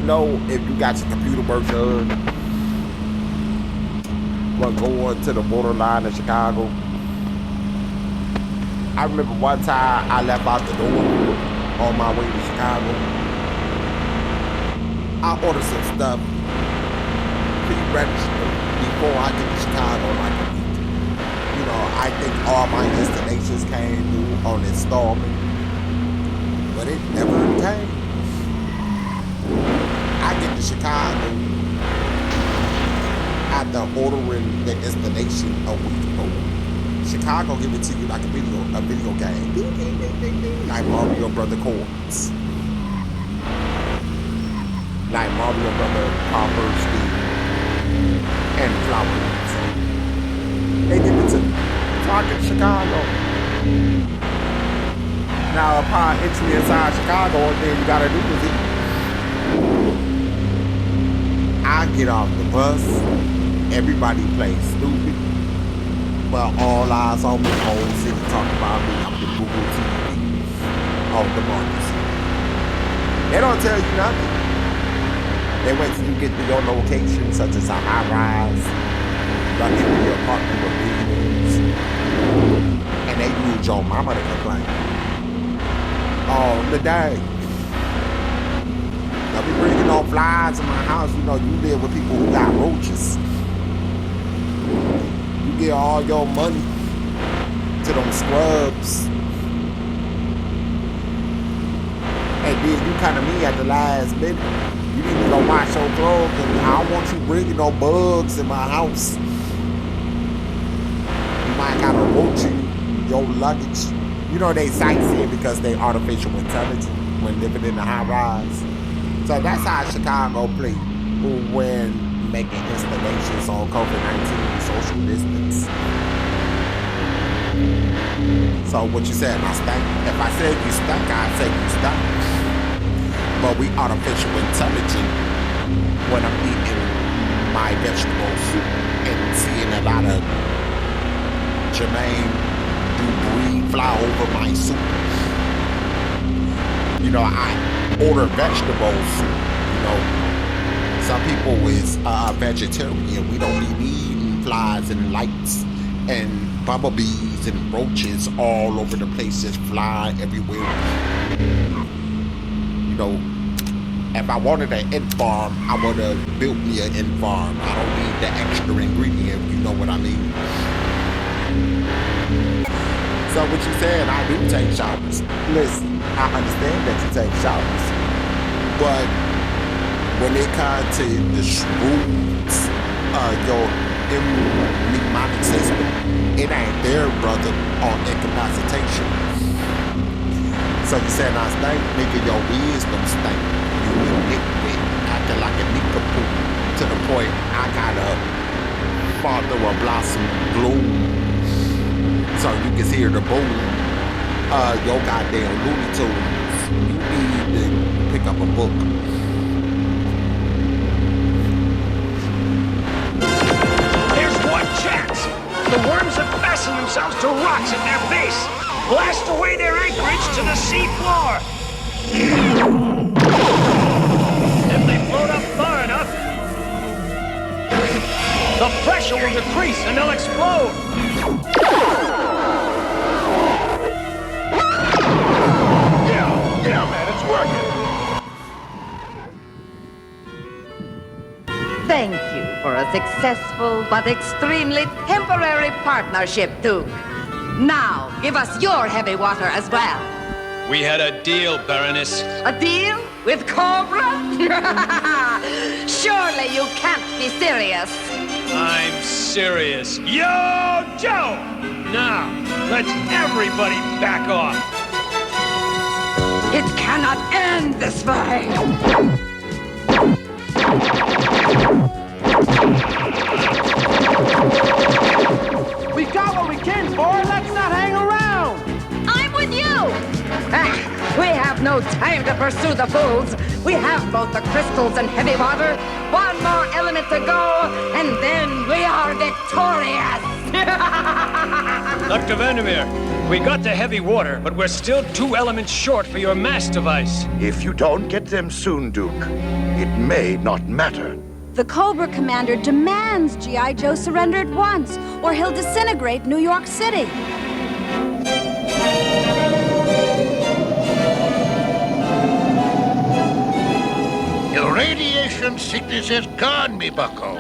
know if you got your computer work done, but going to the borderline of Chicago. I remember one time I left out the door on my way to Chicago. I ordered some stuff pre-registered before I get to Chicago like a week. You know, I think all my destinations came through on installment, but it never came. I get to Chicago after ordering the destination a week ago. Chicago give it to you like a video game. Ding, ding, ding, ding, ding. Like Mario Brother Coins. Like Mario Brother Copper Steve and Flowers. They give it to me. So I get to Chicago. Now upon entry inside Chicago, all thing you gotta do is eat. I get off the bus, everybody plays stupid, but all eyes on me, whole city talk about me, I'm the Google TV of the markets. They don't tell you nothing. They wait till you get to your location, such as a high-rise, luxury apartment with views, and they use your mama to complain. Oh, the day. Don't be bringing no flies in my house. You know, you live with people who got roaches. You get all your money to them scrubs. And then you come to me at the last minute. You need to go wash your clothes, and I don't want you bringing no bugs in my house. You might gotta roach your luggage. You know they sightseeing because they artificial intelligence when living in the high rise. So that's how Chicago play when making installations on COVID-19 social distance. So what you said, I stank? If I said you stank, I'd say you stank. But we artificial intelligent when I'm eating my vegetable soup and seeing a lot of Jermaine debris fly over my soup. You know, I order vegetable soup. You know, some people is vegetarian. We don't be needing flies and lights and bumblebees and roaches all over the place, just fly everywhere. You know, if I wanted an ant farm, I would have built me an ant farm. I don't need the extra ingredient, you know what I mean? So what you saying, I do take showers. Listen, I understand that you take showers, but when it comes to the rules, your mnemonic system, it ain't there, brother, on incapacitation. So you saying I stink, nigga, your wisdom stink. You liquid, acting like a nigga poop, to the point I gotta fall through a blossom bloom. So you can hear the boom. Your goddamn Looney Tunes. You need to pick up a book. There's one chance. The worms have fastened themselves to rocks at their base. Blast away their anchorage to the sea floor. If they float up far enough, the pressure will decrease and they'll explode. Yeah, man, it's working. Thank you for a successful but extremely temporary partnership, Duke. Now, give us your heavy water as well. We had a deal, Baroness. A deal? With Cobra? Surely you can't be serious. I'm serious. Yo, Joe! Now, let's everybody back off. It cannot end this way. We got what we came for. Let's not hang around. I'm with you. We have no time to pursue the fools. We have both the crystals and heavy water. One more element to go, and then we are victorious. Dr. Vandermeer, We got the heavy water, but we're still 2 elements short for your mass device. If you don't get them soon, Duke, it may not matter. The Cobra commander demands G.I. Joe surrender at once, or he'll disintegrate New York City. Your radiation sickness is gone, me bucko.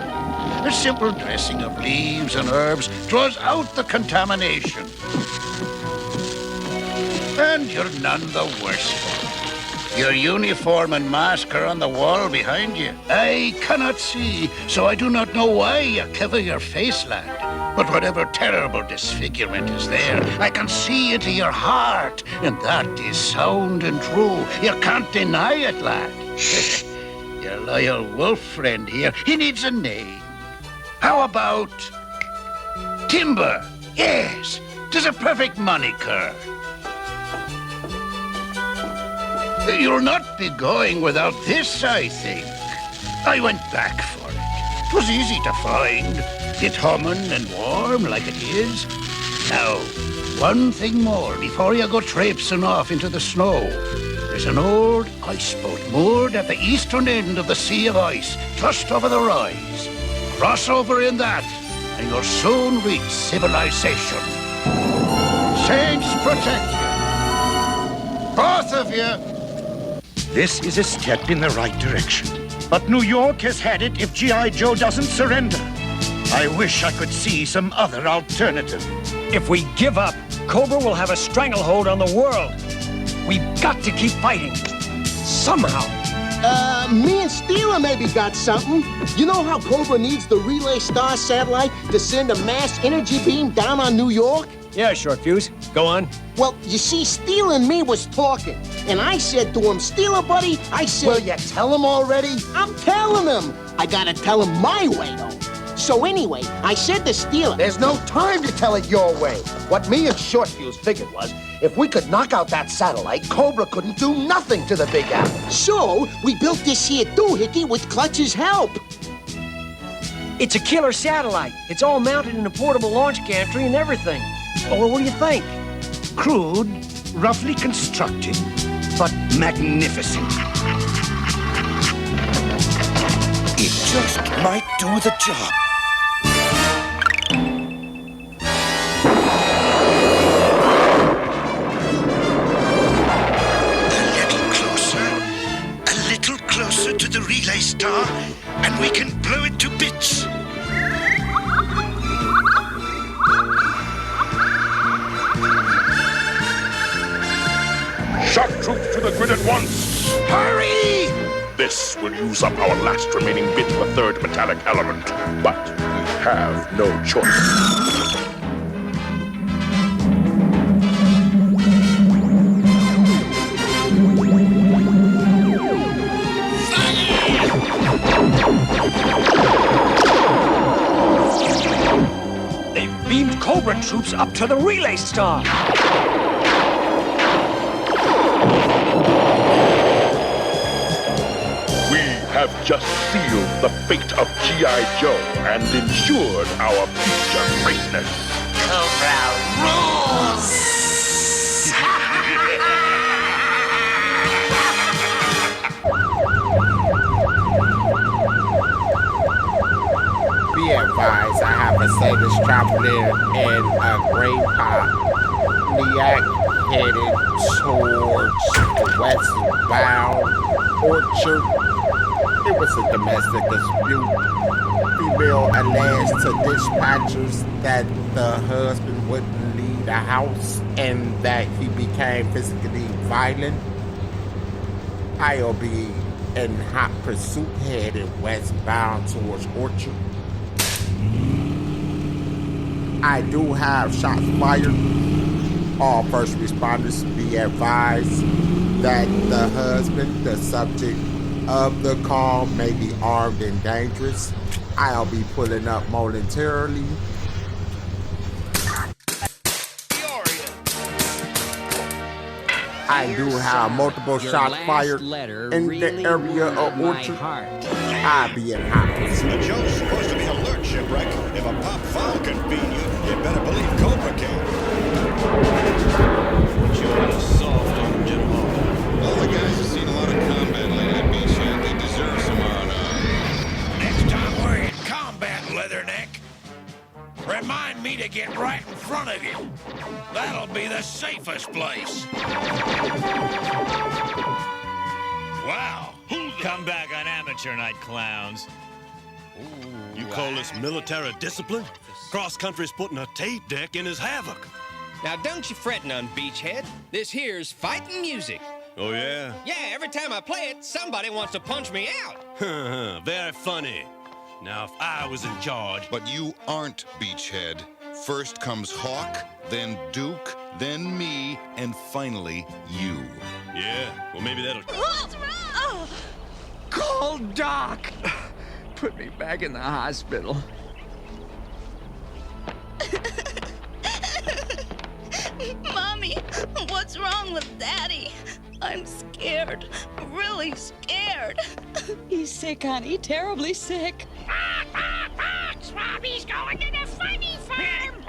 A simple dressing of leaves and herbs draws out the contamination. And you're none the worse for it. Your uniform and mask are on the wall behind you. I cannot see, so I do not know why you cover your face, lad. But whatever terrible disfigurement is there, I can see into your heart, and that is sound and true. You can't deny it, lad. Your loyal wolf friend here, he needs a name. How about Timber? Yes, 'tis a perfect moniker. You'll not be going without this, I think. I went back for it. 'Twas easy to find. It's humming and warm like it is. Now, one thing more before you go traipsing off into the snow. There's an old ice boat moored at the eastern end of the Sea of Ice, just over the rise. Cross over in that, and you'll soon reach civilization. Saints protect you. Both of you. This is a step in the right direction. But New York has had it if G.I. Joe doesn't surrender. I wish I could see some other alternative. If we give up, Cobra will have a stranglehold on the world. We've got to keep fighting. Somehow. Me and Steeler maybe got something. You know how Cobra needs the Relay Star satellite to send a mass energy beam down on New York? Yeah, Short Fuse. Go on. Well, you see, Steeler and me was talking, and I said to him, Steeler, buddy, I said... Will you tell him already? I'm telling him. I gotta tell him my way, though. So anyway, I said to Steeler... There's no time to tell it your way. What me and Short Fuse figured was, if we could knock out that satellite, Cobra couldn't do nothing to the Big Apple. So, we built this here doohickey with Clutch's help. It's a killer satellite. It's all mounted in a portable launch gantry and everything. Well, what do you think? Crude, roughly constructed, but magnificent. It just might do the job. A little closer to the relay star, and we can blow it to bits. Shock troops to the grid at once! Hurry! This will use up our last remaining bit of a third metallic element, but we have no choice. They've beamed Cobra troops up to the Relay Star. Have just sealed the fate of G.I. Joe and ensured our future greatness. Cobra rules! Be advised, I have a Satan's traveling in a gray pot. Niak headed towards the westbound Orchard. It was a domestic dispute. Female alleged to dispatchers that the husband wouldn't leave the house and that he became physically violent. I'll be in hot pursuit headed westbound towards Orchard. I do have shots fired. All first responders be advised that the husband, the subject of the call, may be armed and dangerous. I'll be pulling up momentarily. I do have multiple shots fired in the area of Orchard. I'll be in hot pursuit. The Joe's supposed to be alert, shipwreck. If a pop foul can beat you, you better believe Cobra can. remind me to get right in front of you. That'll be the safest place. Wow. Come back on amateur night, clowns. You call this military discipline? Cross-country's putting a tape deck in his havoc. Now, don't you fret none, Beachhead. This here's fighting music. Oh, yeah? Yeah, every time I play it, somebody wants to punch me out. Very funny. Now, if I was in charge... But you aren't, Beachhead. First comes Hawk, then Duke, then me, and finally you. Yeah, well, maybe that'll... What's wrong? Oh. Call Doc! Put me back in the hospital. Mommy, what's wrong with Daddy? I'm scared. Really scared. He's sick, honey. Terribly sick. Swabby's going to the funny farm.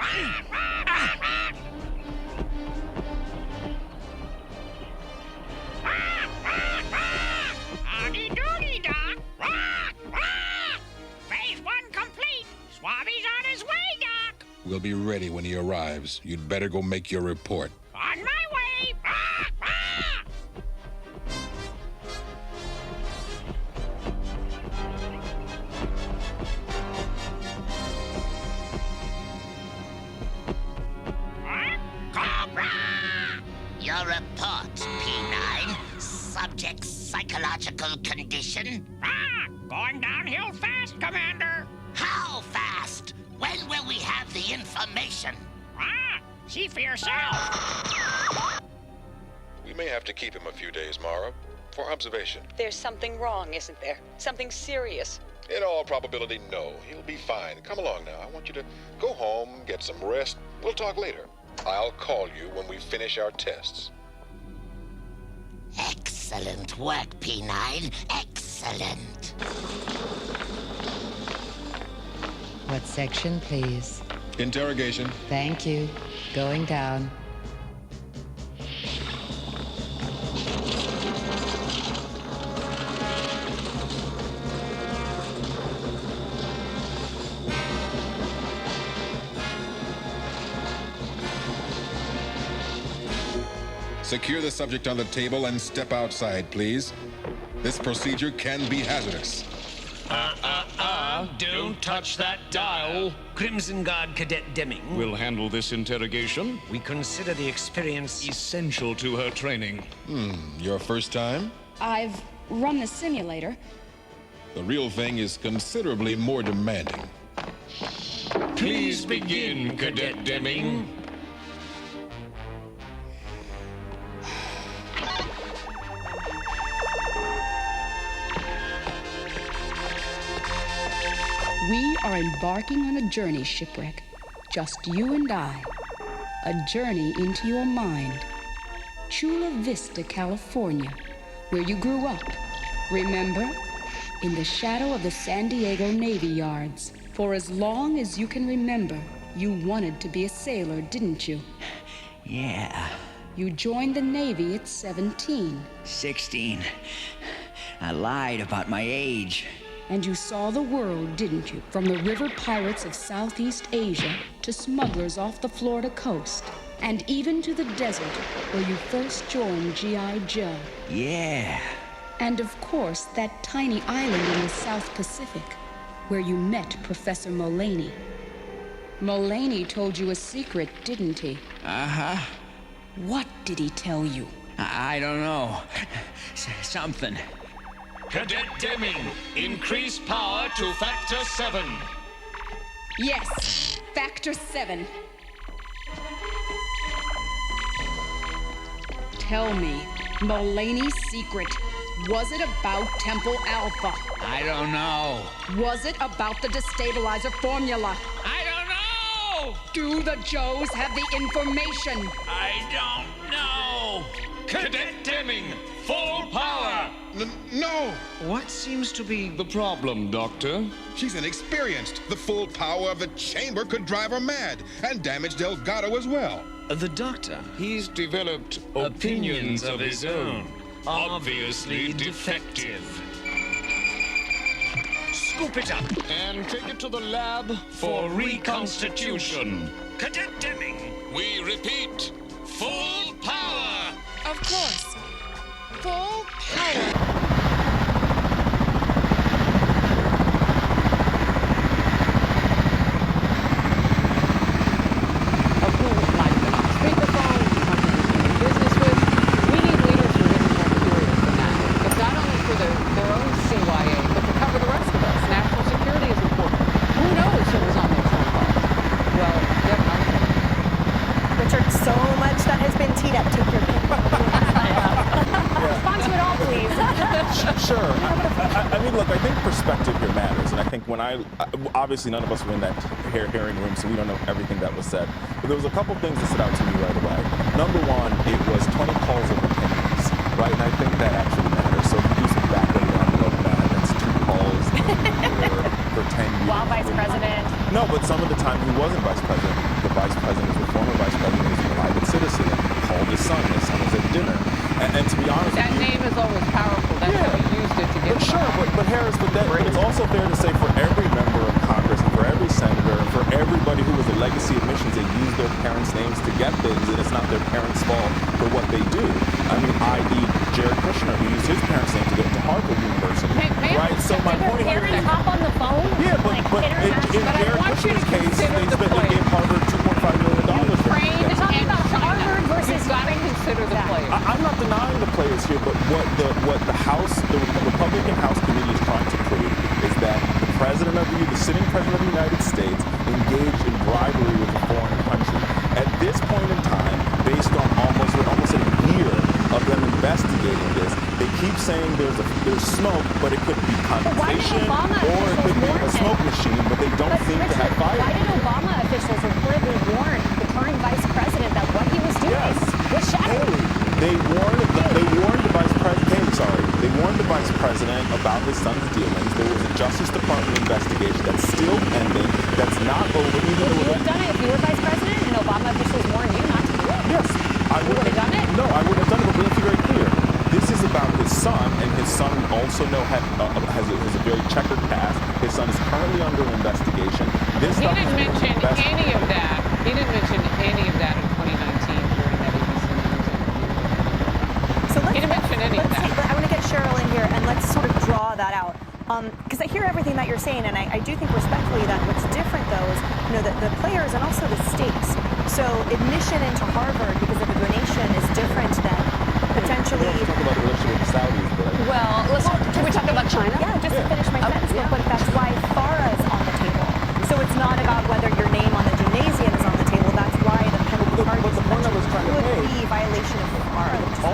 Howdy doody, Doc. Phase 1 complete. Swabby's on his way, Doc. We'll be ready when he arrives. You'd better go make your report. On my way. Cobra! Your report, P9. Subject's psychological condition? Going downhill fast, Commander. How fast? When will we have the information? See for yourself. We may have to keep him a few days, Mara, for observation. There's something wrong, isn't there? Something serious. In all probability, no. He'll be fine. Come along now. I want you to go home, get some rest. We'll talk later. I'll call you when we finish our tests. Excellent work, P9. Excellent. What section, please? Interrogation. Thank you. Going down. Secure the subject on the table and step outside, please. This procedure can be hazardous. Don't touch that dial. Crimson Guard Cadet Deming. We'll handle this interrogation. We consider the experience essential to her training. Your first time? I've run the simulator. The real thing is considerably more demanding. Please begin, Cadet Deming. We are embarking on a journey, Shipwreck. Just you and I. A journey into your mind. Chula Vista, California, where you grew up. Remember? In the shadow of the San Diego Navy Yards. For as long as you can remember, you wanted to be a sailor, didn't you? Yeah. You joined the Navy at 17. 16. I lied about my age. And you saw the world, didn't you? From the river pirates of Southeast Asia to smugglers off the Florida coast. And even to the desert where you first joined G.I. Joe. Yeah. And of course, that tiny island in the South Pacific where you met Professor Mullaney. Mullaney told you a secret, didn't he? Uh-huh. What did he tell you? I don't know. Something. Cadet Deming, increase power to factor 7. Yes, factor 7. Tell me, Mullaney's secret, was it about Temple Alpha? I don't know. Was it about the destabilizer formula? I don't know! Do the Joes have the information? I don't know! Cadet Deming, full power! No! What seems to be the problem, Doctor? She's inexperienced. The full power of the chamber could drive her mad and damage Delgado as well. The Doctor? He's developed opinions of his own. Obviously defective. scoop it up and take it to the lab for reconstitution. Cadet Deming, we repeat, full power! Of course. Full power. Obviously, none of us were in that hearing room, so we don't know everything that was said. But there was a couple things that stood out to me right away. Number one, it was 20 calls over 10 minutes, right? And I think that actually matters. So if you do some background on that, that's 2 calls for 10 years. While vice president? No, but some of the time he wasn't vice president. The vice president was the former vice president, was a private citizen, and called his son. His son was at dinner. And to be honest that with you, name is always powerful. That's how he used it to get. But sure, but Harris, but it's also fair to say for every member of Congress and for every senator and for everybody who was a legacy of missions, they use their parents' names to get things, and it's not their parents' fault for what they do. I mean, i.e. Jared Kushner, who used his parents' name to get into Harvard University, right? So my point here is, hop on the phone? Yeah, but in Jared Kushner's case, they gave Harvard $2.5 million. We're talking about Harvard versus. You've got to consider the players. I'm not denying the players here, but what the House, the Republican House Committee is trying to prove is that the sitting president of the United States engaged in bribery with a foreign country. At this point in time, based on almost a year of them investigating this, they keep saying there's smoke, but it could be condensation or it could be a smoke machine, but they don't seem to have fire. Why did Obama officials reportedly warn the current vice president that what he was doing was shadowy? They warned the vice president. They warned the vice president about his son's dealings. There was a Justice Department investigation that's still pending. That's not over. Would you have done it if you were vice president and Obama officials warned you not to do it? Yes, I would have done it. No, I would have done it. But let's be very clear. This is about his son, and his son we also know has a very checkered past. His son is currently under investigation. He didn't mention any of that. He didn't mention any of that in 2019 during that ABC News interview. So he didn't mention any of that. I want to get Cheryl in here, and let's sort of draw that out. Because I hear everything that you're saying, and I do think respectfully that what's different, though, is the players and also the stakes. So admission into Harvard because of a donation is different than potentially. Talk about the relationship with the Saudis, but Can we talk about China? Yeah, just to finish my sentence. But that's why FARA is on the table. So it's not about whether your name on the gymnasium is on the table. That's why the penalty But the point I was trying to make would be violation of FARA. The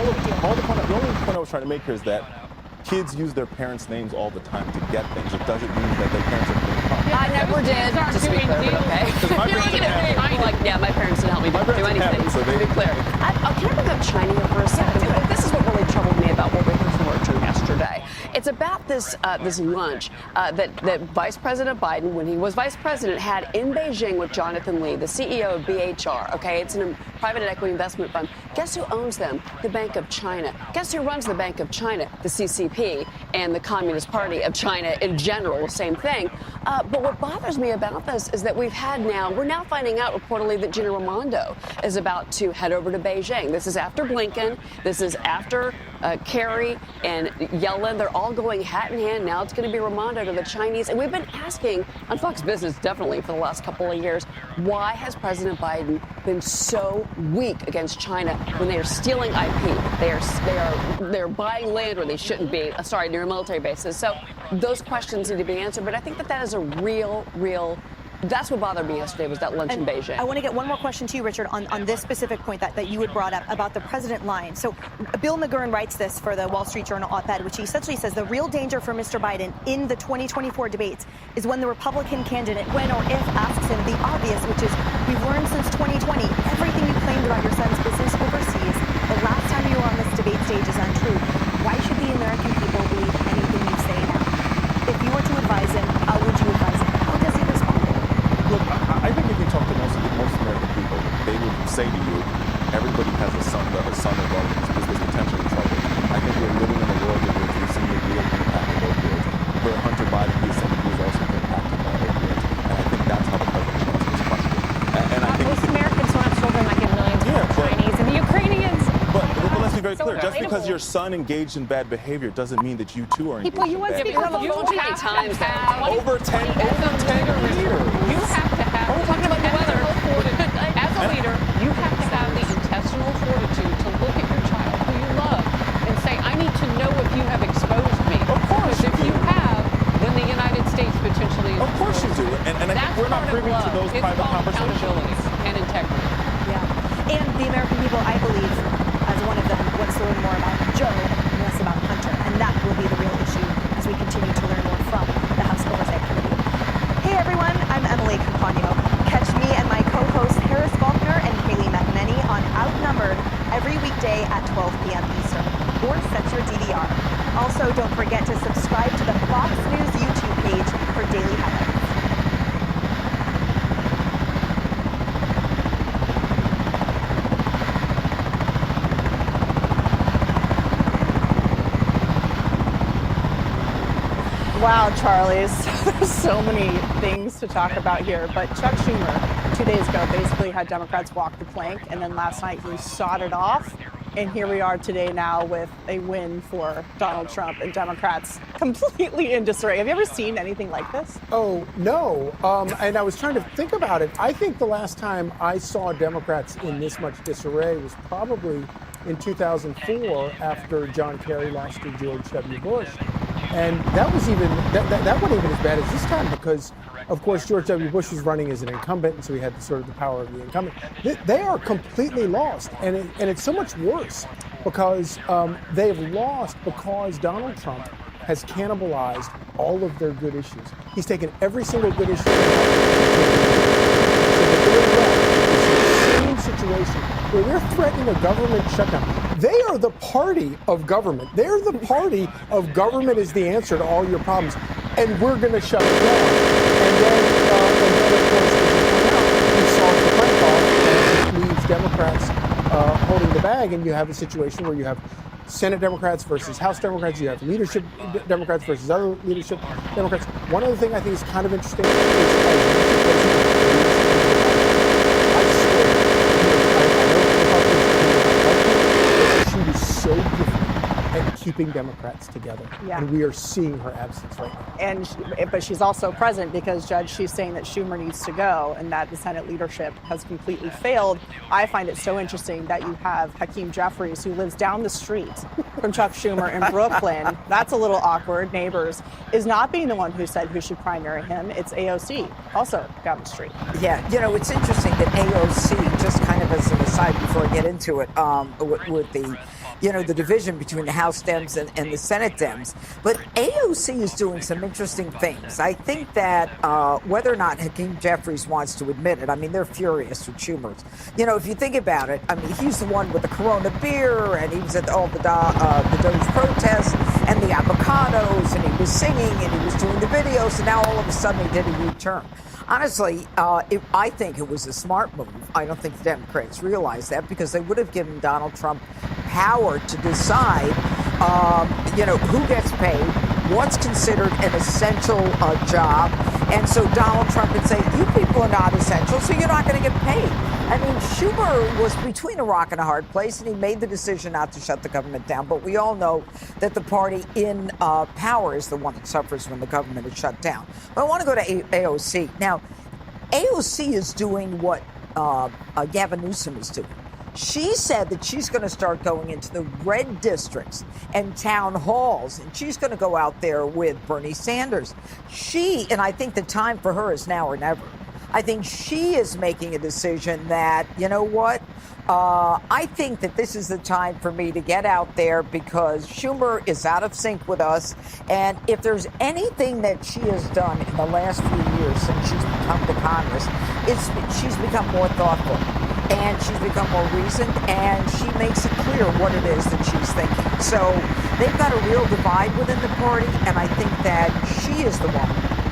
only point I was trying to make here is that kids use their parents' names all the time to get things. It doesn't mean that their parents are doing fine. I never did, just to be clear, but okay. You're looking at me. I'm like, yeah, my parents didn't help me do anything, to be clear. Can I bring up China here for a second? This is what really troubled me about what we heard from Richard yesterday. It's about this lunch that Vice President Biden, when he was vice president, had in Beijing with Jonathan Lee, the CEO of BHR. Okay, it's a private equity investment fund. Guess who owns them? The Bank of China. Guess who runs the Bank of China? The CCP and the Communist Party of China in general, same thing. But what bothers me about this is that we're now finding out reportedly that Gina Raimondo is about to head over to Beijing. This is after Blinken. This is after Kerry and Yellen. They're all going hat in hand. Now it's going to be Raimondo to the Chinese. And we've been asking on Fox Business definitely for the last couple of years, why has President Biden been so weak against China when they are stealing IP? They're buying land where they shouldn't be. Near military bases. So those questions need to be answered. But I think that is a real. That's what bothered me yesterday was that lunch in Beijing. I want to get one more question to you, Richard, on this specific point that you had brought up about the president lying. So Bill McGurn writes this for the Wall Street Journal op-ed, which he essentially says the real danger for Mr. Biden in the 2024 debates is when the Republican candidate, when or if, asks him the obvious, which is, we've learned since 2020, everything you claimed about your son's business overseas, the last time you were on this debate stage is untrue. Why should the American people believe anything you say now? If you were to advise him, how would you advise him? How does he respond? Look, I think if you talk to most American people, they would say to you, everybody has a son or daughter who's potentially in trouble. I think we're living in a world in which we see the real impact of opioids. For Hunter Biden, he's someone who's just because your son engaged in bad behavior doesn't mean that you too are engaged Well, you in bad speak behavior. on the phone too many times. Over 10 years. You have to have. We're talking about the weather. As a leader, you have to have the intestinal fortitude to look at your child who you love and say, I need to know if you have exposed me. Of course you Because if do. you have, then the United States potentially is. Of course you do. And I think we're not privy to those private conversations. Accountability and integrity. Yeah. And the American people, I believe, as one of them, wants to learn more about Joe and less about Hunter. And that will be the real issue as we continue to learn more from the House Oversight Committee. Hey everyone, I'm Emily Campagno. Catch me and my co-hosts Harris Faulkner and Kaylee McMenny on Outnumbered every weekday at 12 p.m. Eastern. Or set your DVR. Also, don't forget to subscribe to the Fox News YouTube page for daily highlights. Wow, Charlie, there's so many things to talk about here. But Chuck Schumer, 2 days ago, basically had Democrats walk the plank. And then last night he sawed it off. And here we are today now with a win for Donald Trump and Democrats completely in disarray. Have you ever seen anything like this? Oh, no. And I was trying to think about it. I think the last time I saw Democrats in this much disarray was probably in 2004 after John Kerry lost to George W. Bush. And that was even that wasn't even as bad as this time because, of course, George W. Bush was running as an incumbent, and so he had sort of the power of the incumbent. They are completely lost, and it's so much worse because they've lost because Donald Trump has cannibalized all of their good issues. He's taken every single good issue. So that they're left with the same situation where they're threatening a government shutdown. They are the party of government. They're the party of government is the answer to all your problems, and we're going to shut it down. And then of course, as you point out, he solves the plank off and leaves Democrats holding the bag, and you have a situation where you have Senate Democrats versus House Democrats. You have leadership Democrats versus other leadership Democrats. One other thing I think is kind of interesting is she was so gifted at keeping Democrats together. Yeah. And we are seeing her absence right now. But she's also present because, Judge, she's saying that Schumer needs to go and that the Senate leadership has completely failed. I find it so interesting that you have Hakeem Jeffries, who lives down the street from Chuck Schumer in Brooklyn. That's a little awkward. Neighbors is not being the one who said who should primary him. It's AOC, also down the street. Yeah, it's interesting that AOC, just kind of as an aside before I get into it, with the the division between the House Dems and the Senate Dems. But AOC is doing some interesting things. I think that whether or not Hakeem Jeffries wants to admit it, I mean, they're furious with Schumer's. If you think about it, I mean, he's the one with the Corona beer, and he was at all the Doge protests and the avocados, and he was singing, and he was doing the videos, and now all of a sudden he did a U-turn. Honestly, I think it was a smart move. I don't think the Democrats realize that because they would have given Donald Trump power to decide, who gets paid, what's considered an essential job. And so Donald Trump would say, you people are not essential, so you're not going to get paid. I mean, Schumer was between a rock and a hard place, and he made the decision not to shut the government down. But we all know that the party in power is the one that suffers when the government is shut down. But I want to go to AOC. Now, AOC is doing what Gavin Newsom is doing. She said that she's going to start going into the red districts and town halls, and she's going to go out there with Bernie Sanders. And I think the time for her is now or never. I think she is making a decision that, I think that this is the time for me to get out there because Schumer is out of sync with us. And if there's anything that she has done in the last few years since she's come to Congress, she's become more thoughtful. And she's become more reasoned, and she makes it clear what it is that she's thinking. So they've got a real divide within the party, and I think that she is the one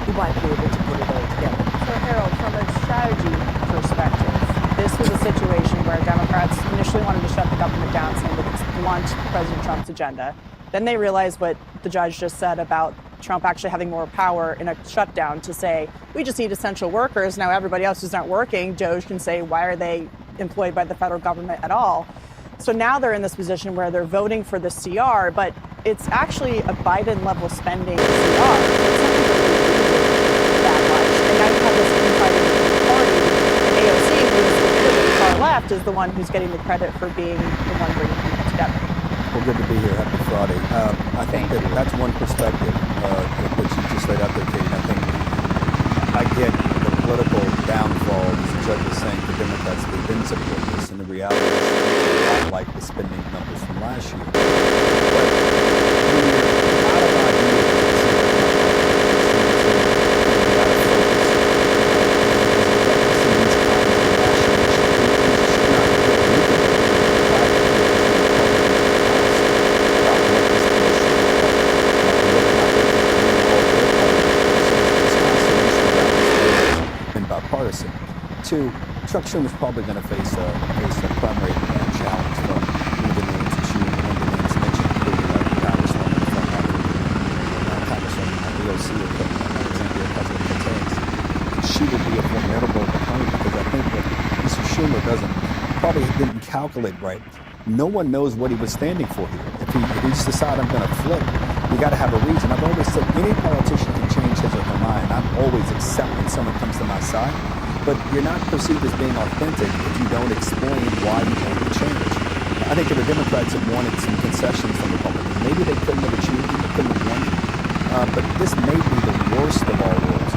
who might be able to put it all together. So, Harold, from a strategy perspective, this was a situation where Democrats initially wanted to shut the government down, saying that it's blunt President Trump's agenda. Then they realized what the judge just said about Trump actually having more power in a shutdown to say, we just need essential workers. Now everybody else who's not working, Doge can say, why are they employed by the federal government at all? So now they're in this position where they're voting for the CR, but it's actually a Biden-level spending CR. So it's not really that much. And now you have this infighting party, and AOC, who's the far left, is the one who's getting the credit for being the one bringing people together. Well, good to be here. Happy Friday. I think that's one perspective that you just laid out there, Katie. I think I get the political downfall, as the judge was saying, for Democrats, they've been support this, and the reality is it's a lot like the spending numbers from last year. But when you're out of ideas, bipartisan. Two, Chuck Schumer's probably going to face a primary challenge from one of the names that you mentioned, including Congresswoman from AOC or Alexandria Ocasio-Cortez. She would be a formidable opponent because I think that Mr. Schumer probably didn't calculate right. No one knows what he was standing for here. If he just decided I'm going to flip, you got to have a reason. I've always said any politician can change his or her mind. I'm always accepting when someone comes to my side, but you're not perceived as being authentic if you don't explain why you want to change. I think there were Democrats that wanted some concessions from Republicans. Maybe they couldn't have achieved it, they couldn't have won it, but this may be the worst of all worlds.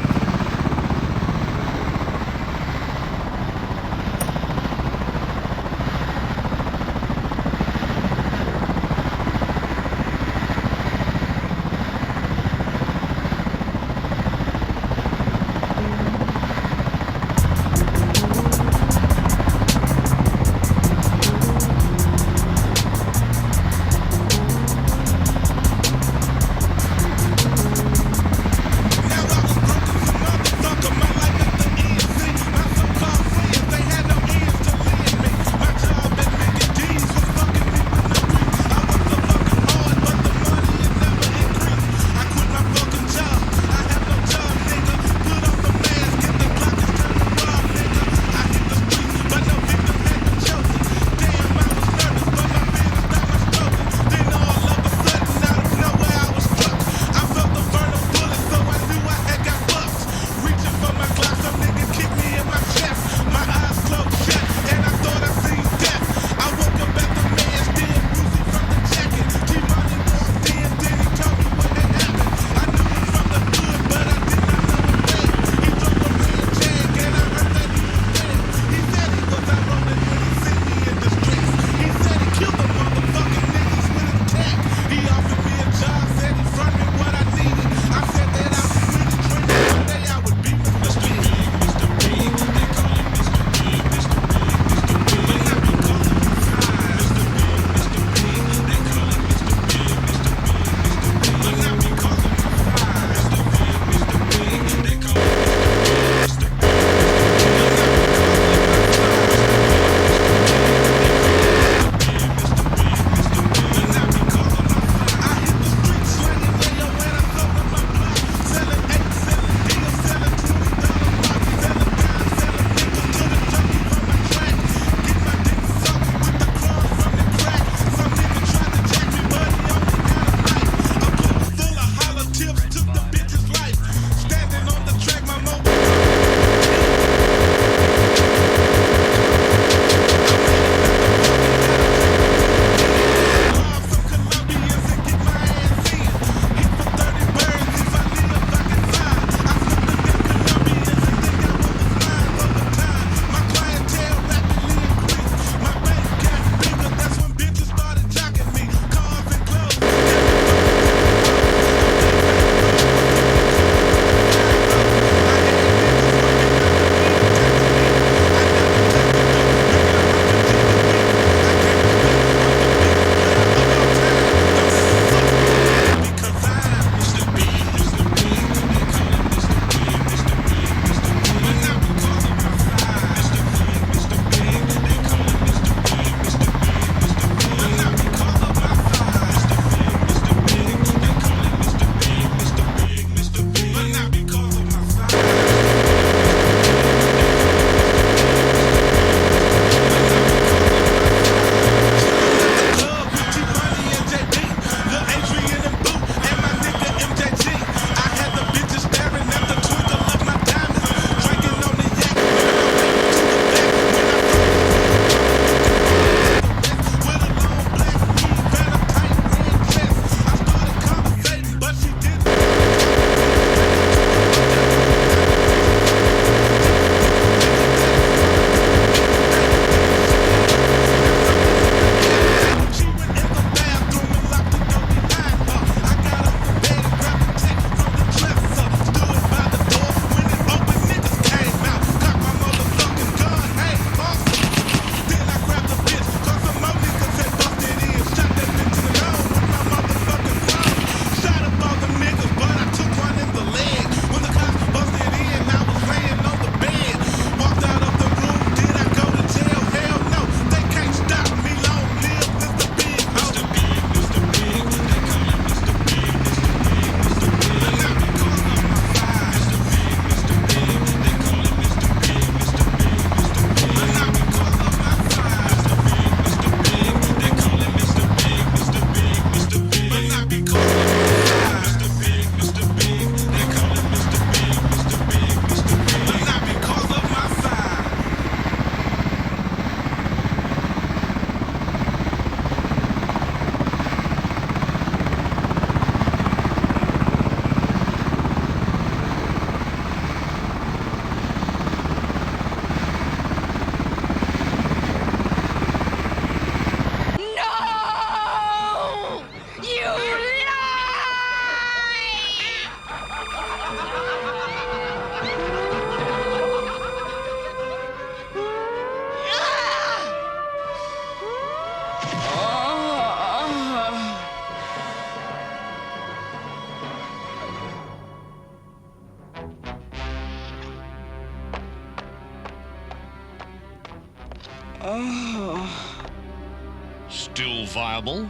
Still viable?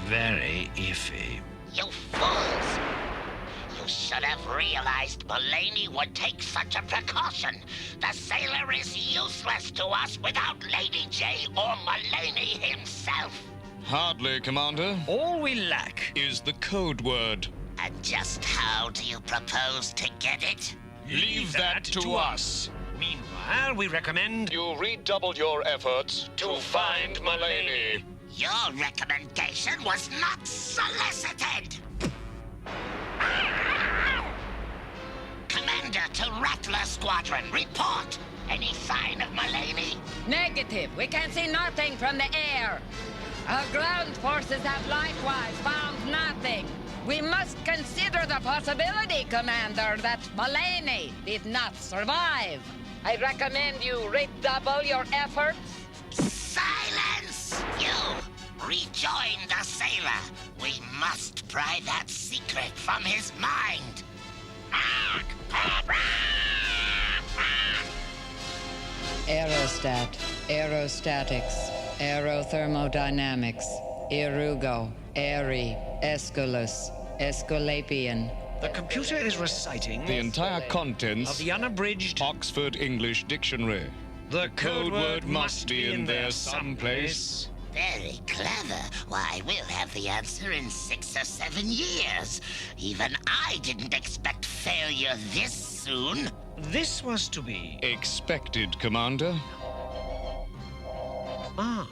Very iffy. You fools! You should have realized Mulaney would take such a precaution. The sailor is useless to us without Lady J or Mulaney himself. Hardly, Commander. All we lack is the code word. And just how do you propose to get it? Leave that to us. Meanwhile, we recommend you redouble your efforts to find Mulaney. Your recommendation was not solicited! Commander to Rattler Squadron, report! Any sign of Mulaney? Negative. We can see nothing from the air. Our ground forces have likewise found nothing. We must consider the possibility, Commander, that Mulaney did not survive. I recommend you redouble your efforts. Silence! You! Rejoin the sailor! We must pry that secret from his mind! Aerostat, aerostatics, aerothermodynamics, Irugo, Airy, Aeschylus, Aesculapian. the computer is reciting The entire contents of the unabridged Oxford English Dictionary. The Code word must be in there someplace. Very clever. Why, we'll have the answer in 6 or 7 years. Even I didn't expect failure this soon. This was to be Expected, Commander.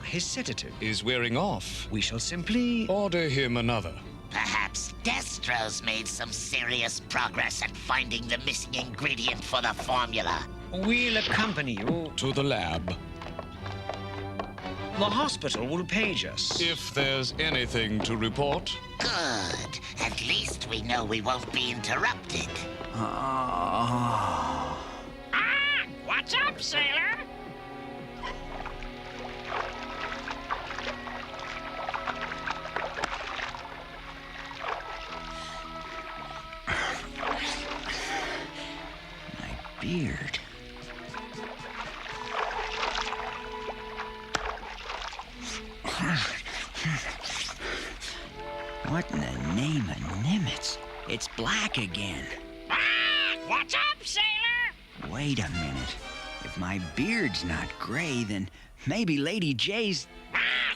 His sedative Is wearing off. We shall simply order him another. Perhaps Destro's made some serious progress at finding the missing ingredient for the formula. We'll accompany you to the lab. The hospital will page us. If there's anything to report. Good. At least we know we won't be interrupted. What's up, sailor? Beard. What in the name of Nimitz? It's black again. What's up, sailor? Wait a minute. If my beard's not gray, then maybe Lady J's...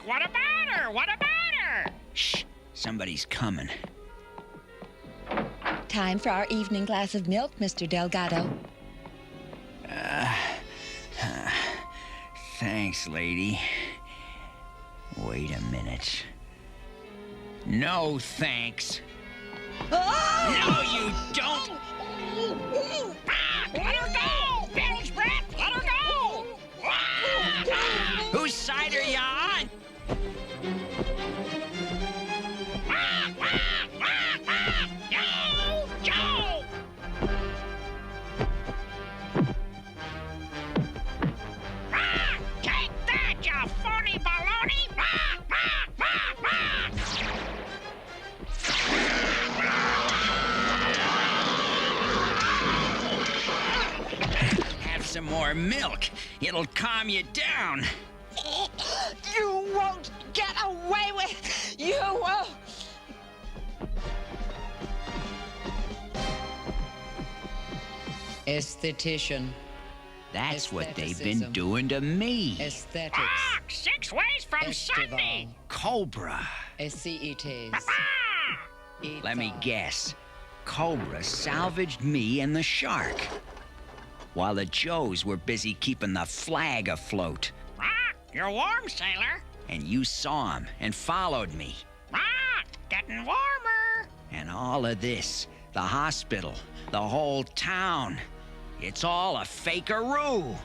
What about her? What about her? Shh, somebody's coming. Time for our evening glass of milk, Mr. Delgado. Thanks, lady. Wait a minute. No, thanks. No, you don't! Let her go! Bill's breath! Let her go! Whose side are you on? Joe! Take that, you phony baloney! Have some more milk. It'll calm you down. You won't get away with... You will... Aesthetician. That's what they've been doing to me. Aesthetics. 6 ways from Sunday! Cobra. Aesthetes. Let me guess. Cobra salvaged me and the shark, while the Joes were busy keeping the flag afloat. You're warm, sailor. And you saw him and followed me. Getting warmer. And all of this, the hospital, the whole town, it's all a fakeroo.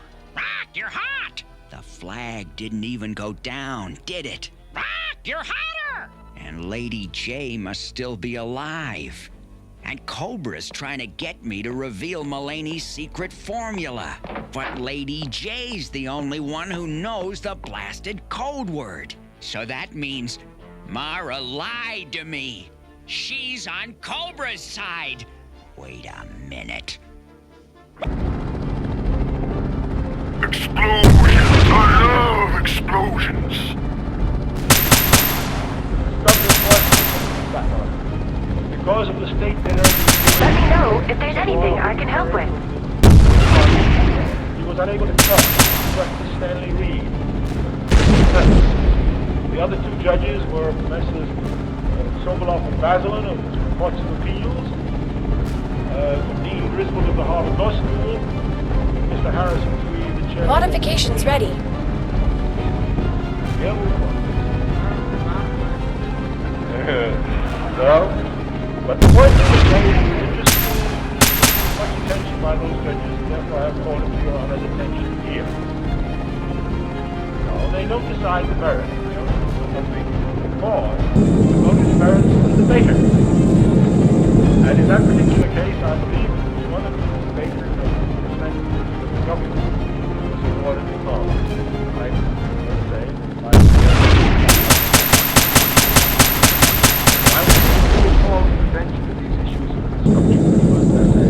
You're hot. The flag didn't even go down, did it? You're hotter. And Lady J must still be alive. And Cobra's trying to get me to reveal Mulaney's secret formula. But Lady J's the only one who knows the blasted code word. So that means Mara lied to me. She's on Cobra's side. Wait a minute. Explode! because of the state dinner. Let me know if there's anything I can help with. He was unable to trust Justice Stanley Reed. The other two judges were Professors Sobolov and Vaseline of the Courts of Appeals, Dean Griswold of the Harvard Law School, Mr. Harrison Tweed, the chairman. Modifications ready. No, but the point is that much attention by those judges, and therefore I have called it to your honor's attention here. No, they don't decide the merits. They don't decide the cause. The vote is merits of the debater. And in that particular case, I believe it was one of the debaters of the government who was awarded the cause. I would say, I would inform the bench that these issues of construction was that I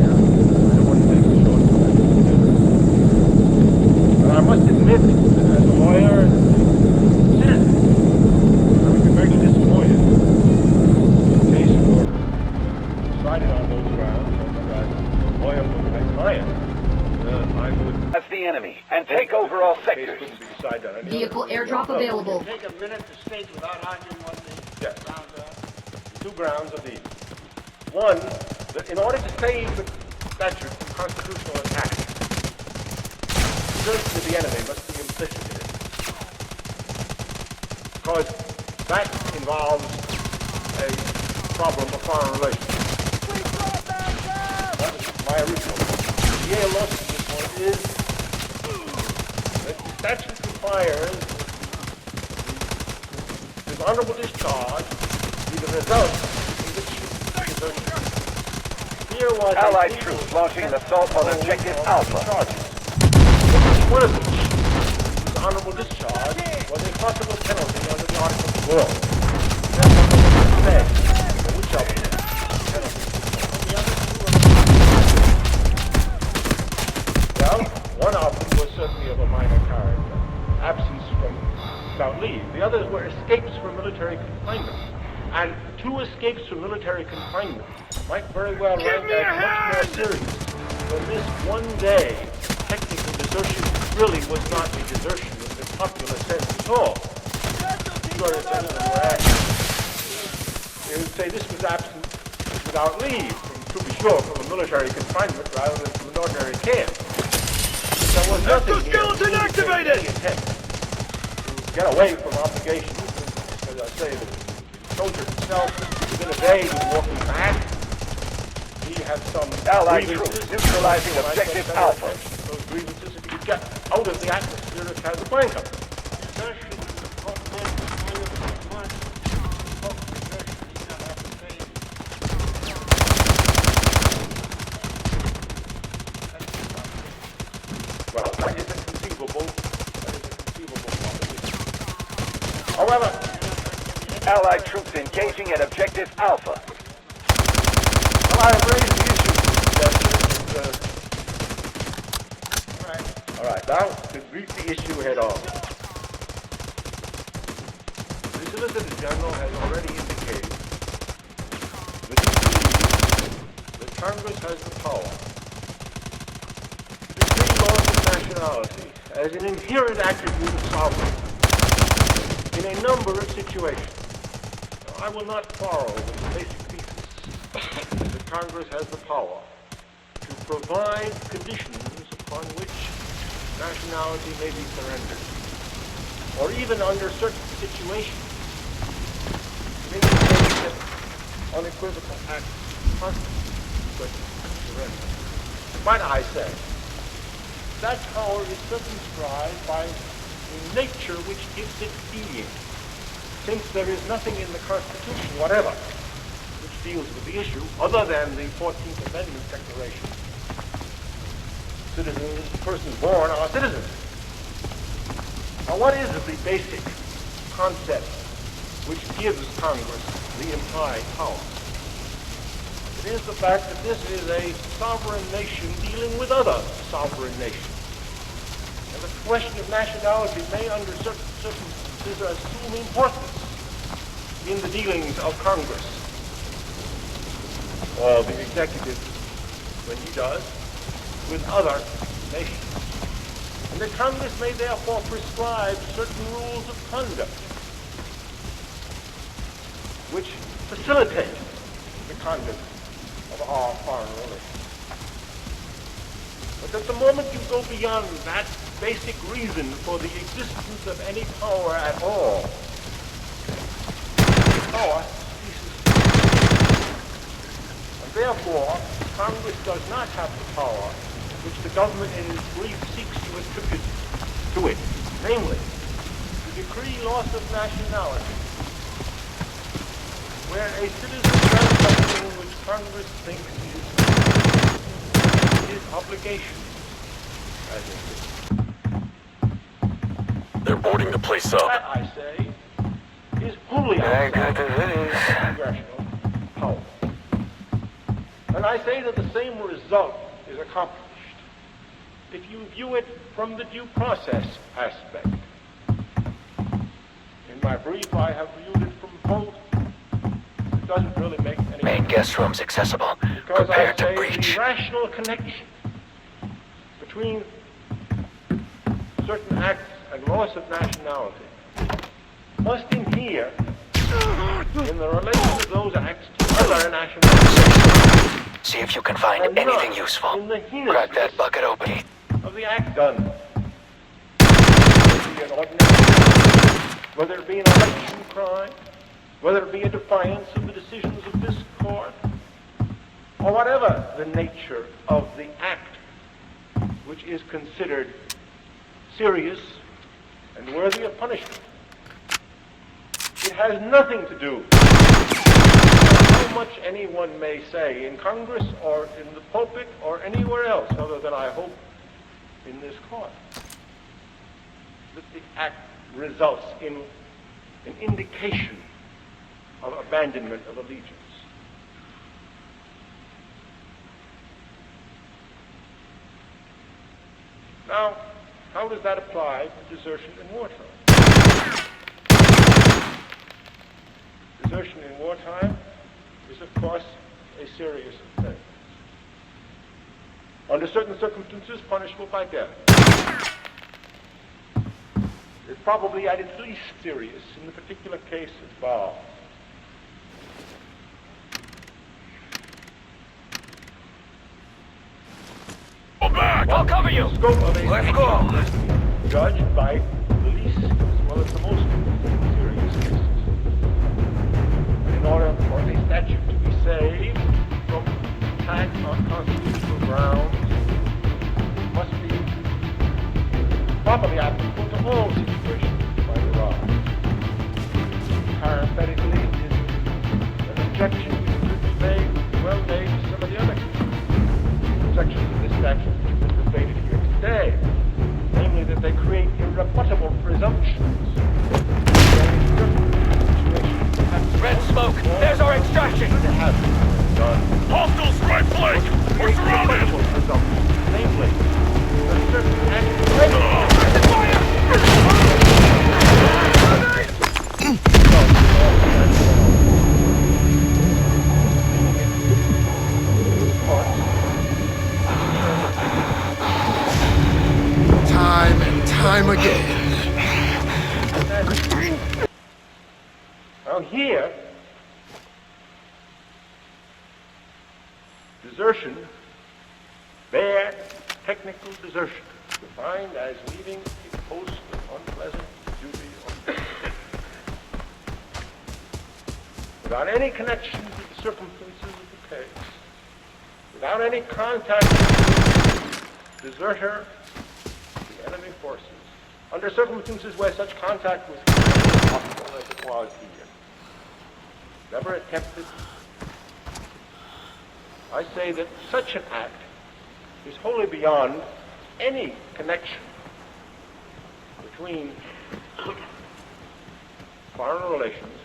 don't want to take the short but I must admit that as a lawyer and citizen, I would be very disappointed if the case were decided on those grounds, and as a lawyer for my client, I would... That's the enemy, and take over all sectors. Vehicle airdrop available. Take a minute to state without arguing what the grounds are. Two grounds of these. One, that in order to save the statute from constitutional attack, certainty of the enemy must be implicit in it. Because that involves a problem of foreign relations. That was my original. The Yale law student's point is that the statute requires his honorable discharge be the result of conviction. Here was Allied troops launching an assault on objective Alpha. One of which, his honorable discharge, was a possible penalty under the Articles of War. That's what the said. Which of them? Well, one of them was certainly of a minor character, absence from without leave. The others were escapes from military confinement. And two escapes from military confinement might very well rank as much more serious than this one day technical desertion really was not a desertion in the popular sense at all. Sure, if any of them were acting. They would say this was absent without leave, to be sure, from a military confinement rather than from an ordinary camp. There was nothing here. Skeleton activated! To get away from obligations, as I say, the soldier himself, within a day, was walking back. He had some Allied troops neutralizing objective Alpha. Those grievances, if he could get out of the atmosphere of Casablanca. Well, that is a conceivable proposition. However, Allied troops engaging at objective Alpha. Well, I have raised the issue. All right, now to brief the issue head on. The Solicitor General has already indicated that he believes that Congress has the power to decree laws of nationality as an inherent attribute of sovereignty in a number of situations. I will not quarrel with the basic thesis that Congress has the power to provide conditions upon which nationality may be surrendered, or even under certain situations, may be made an unequivocal act of surrender. Might I say, that power is circumscribed by a nature which gives it being, since there is nothing in the Constitution whatever which deals with the issue other than the 14th Amendment Declaration. Citizens, persons born are citizens. Now, what is the basic concept which gives Congress the implied power? It is the fact that this is a sovereign nation dealing with other sovereign nations. And the question of nationality may, under certain circumstances, assume importance in the dealings of Congress. or the executive, when he does, with other nations. And the Congress may therefore prescribe certain rules of conduct which facilitate the conduct of our foreign relations. But at the moment you go beyond that basic reason for the existence of any power at all, power ceases. And therefore, Congress does not have the power which the government in its brief seeks to attribute to it, namely, to decree loss of nationality, where a citizen does something which Congress thinks is his obligation as a citizen. They're boarding the place up. That, I say, is wholly outside congressional power. And I say that the same result is accomplished if you view it from the due process aspect. In my brief, I have viewed it from both. It doesn't really make any Main guest room's accessible. because Prepare I to say breach. the rational connection between certain acts and loss of nationality must inhere in the relation of those acts to other nationalities. See if you can find And anything not useful. in the heinousness Crack that bucket open. of the act done. Whether it be an ordinary crime, whether it be an election crime, whether it be a defiance of the decisions of this court, or whatever the nature of the act which is considered serious and worthy of punishment. It has nothing to do with how much anyone may say in Congress or in the pulpit or anywhere else other than, I hope, in this court, that the act results in an indication of abandonment of allegiance. Now, how does that apply to desertion in wartime? Desertion in wartime is, of course, a serious offense. Under certain circumstances, punishable by death. It's probably at its least serious in the particular case involved. I'll cover you. Scope of a Let's go. judged by the least as well as the most serious cases. In order for a statute to be saved from attack on constitutional grounds, it must be properly applicable to all situations by the law. Parenthetically, is an objection that could be made, well made, to some of the other sections of this statute that have been debated here today. Namely, that they create irrebuttable presumptions. Red smoke. There's our extraction. Hostiles right flank! We're surrounded! Namely, a certain act Time and time again. Now here, desertion, bare technical desertion, defined as leaving a post of unpleasant duty or without any connection to the circumstances of the case, without any contact with the deserter, the enemy forces, under circumstances where such contact was possible as it was here. Never attempted. I say that such an act is wholly beyond any connection between foreign relations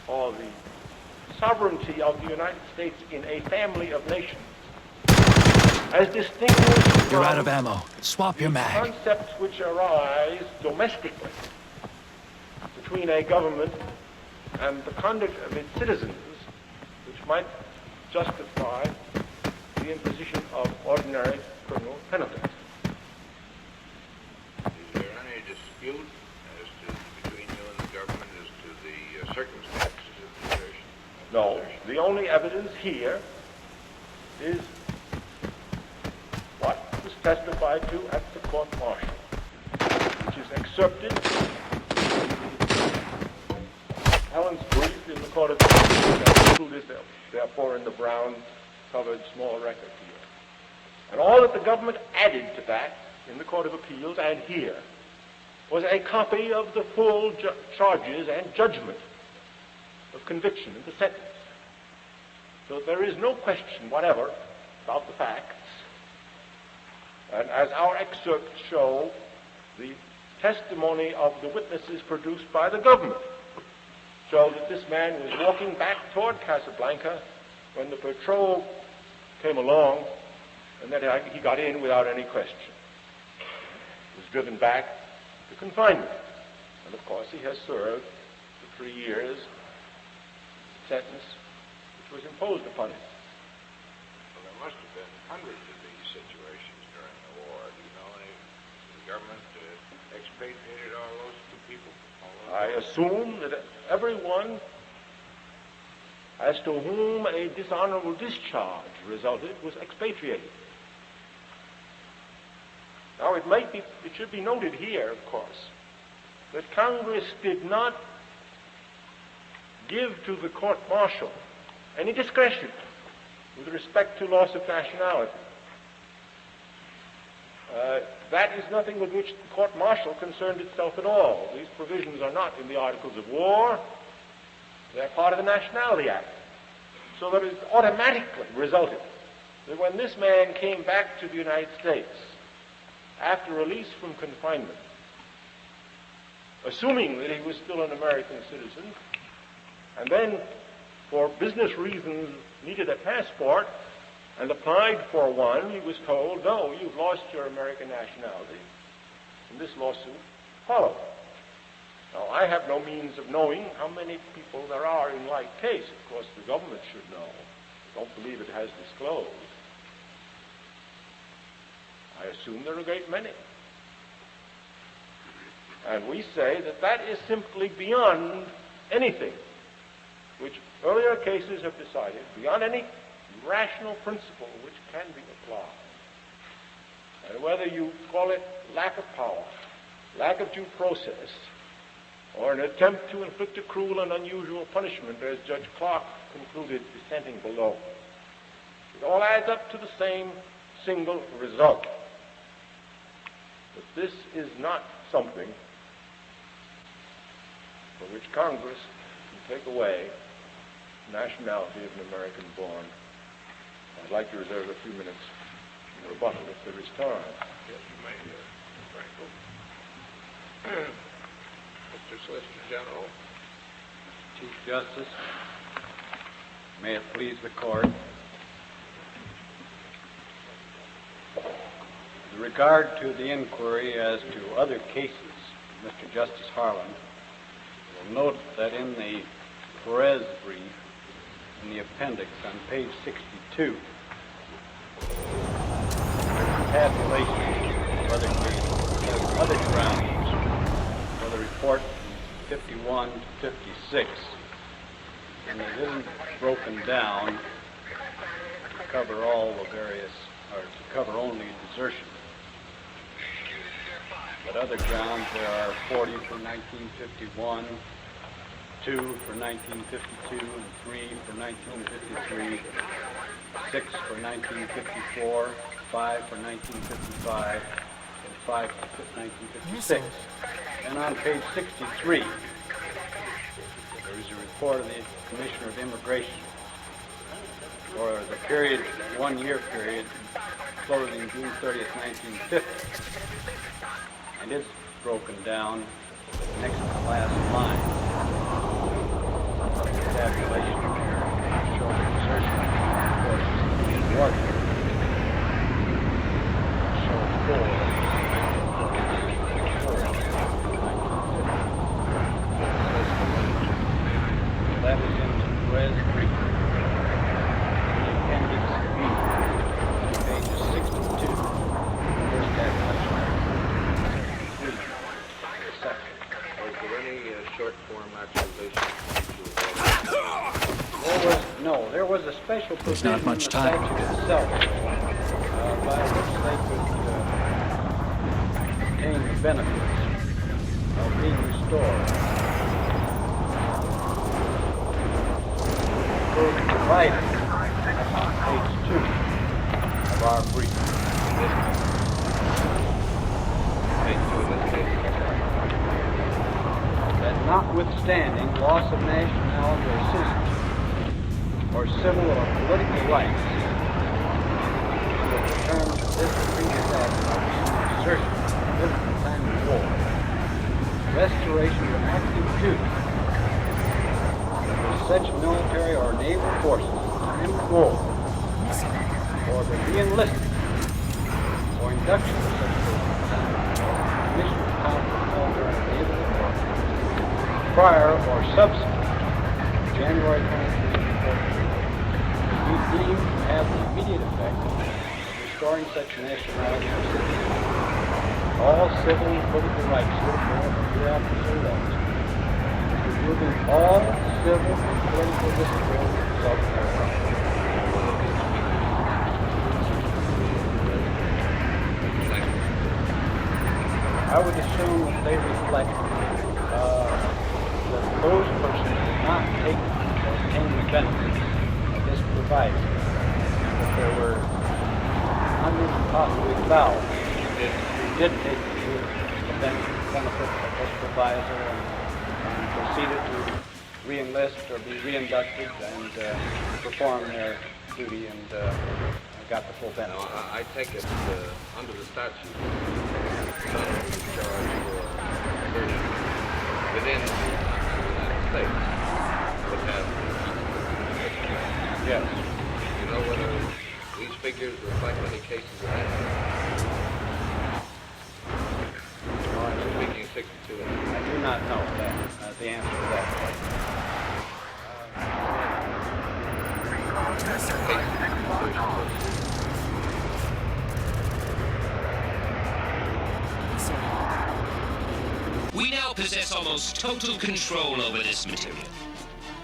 or the sovereignty of the United States in a family of nations, as distinguished You're from out of ammo. Swap your mag. concepts which arise domestically between a government and the conduct of its citizens which might justify the imposition of ordinary criminal penalties. Is there any dispute between you and the government as to the circumstances of the desertion? No. The only evidence here is what was testified to at the court-martial, which is excerpted Helen's brief in the Court of Appeals, and included therefore in the brown-covered small record here. And all that the government added to that in the Court of Appeals and here was a copy of the full charges and judgment of conviction and the sentence. So there is no question whatever about the facts. And as our excerpts show, the testimony of the witnesses produced by the government show that this man was walking back toward Casablanca when the patrol came along, and that he got in without any question. He was driven back to confinement. And of course he has served the 3 years sentence which was imposed upon him. Well, there must have been hundreds of these situations during the war. Do you know any? The government expatriated all those two people? I assume that everyone as to whom a dishonorable discharge resulted was expatriated. Now, it should be noted here, of course, that Congress did not give to the court-martial any discretion with respect to loss of nationality. That is nothing with which the court-martial concerned itself at all. These provisions are not in the Articles of War. They're part of the Nationality Act. So that it automatically resulted that when this man came back to the United States after release from confinement, assuming that he was still an American citizen, and then for business reasons needed a passport and applied for one, he was told, no, you've lost your American nationality, and this lawsuit followed. Now, I have no means of knowing how many people there are in like case. Of course, the government should know. I don't believe it has disclosed. I assume there are a great many. And we say that that is simply beyond anything which earlier cases have decided, beyond any rational principle which can be applied. And whether you call it lack of power, lack of due process, or an attempt to inflict a cruel and unusual punishment, as Judge Clark concluded dissenting below, it all adds up to the same single result. But this is not something for which Congress can take away the nationality of an American born. I'd like to reserve a few minutes in rebuttal if there is time. Yes, you may, Frankel. Mr. Solicitor General. Chief Justice, may it please the Court. With regard to the inquiry as to other cases, Mr. Justice Harlan will note that in the Perez brief, in the appendix on page 62, tabulation of other cases has other grounds for the report from 51 to 56, and it isn't broken down to cover all the various, or to cover only desertion. But other grounds, there are 40 for 1951, 2 for 1952, and 3 for 1953, 6 for 1954, 5 for 1955, and 5 for 1956. And on page 63, there is a report of the Commissioner of Immigration for the period, 1 year period, closing June 30th, 1950. And it's broken down next to the last line. The tabulation showing desertion, of course, in Washington. That is in the Perez brief. There's not much time. Itself, by which they could obtain the benefits of being restored. We're provided on page 2 of our brief. That notwithstanding loss of nationality or citizenship, or civil or political rights, under the terms of this treaty that assertion within the time of war, restoration to active duty of such military or naval forces in time of war, or the re-enlistment or induction of such persons in time of war, commission of competent military or naval authority, prior or subsequent to January 23, we deem to have the immediate effect of restoring such nationality or citizenship. All civil and political rights therefore hereafter so lost, removing all civil and political disabilities resulting therefrom. I would assume that they reflect that those persons did not take or obtain the benefits of this proviso, that there were hundreds and possibly thousands who did take the benefits of this proviso and proceeded to re-enlist or be re-inducted and perform their duty and got the full benefit. No, I take it under the statute, none of these charged for serving within the United States would have execution. Yes. You know whether these figures reflect any cases of that? Speaking 62. I do not know that, the answer to that question. We now possess almost total control over this material.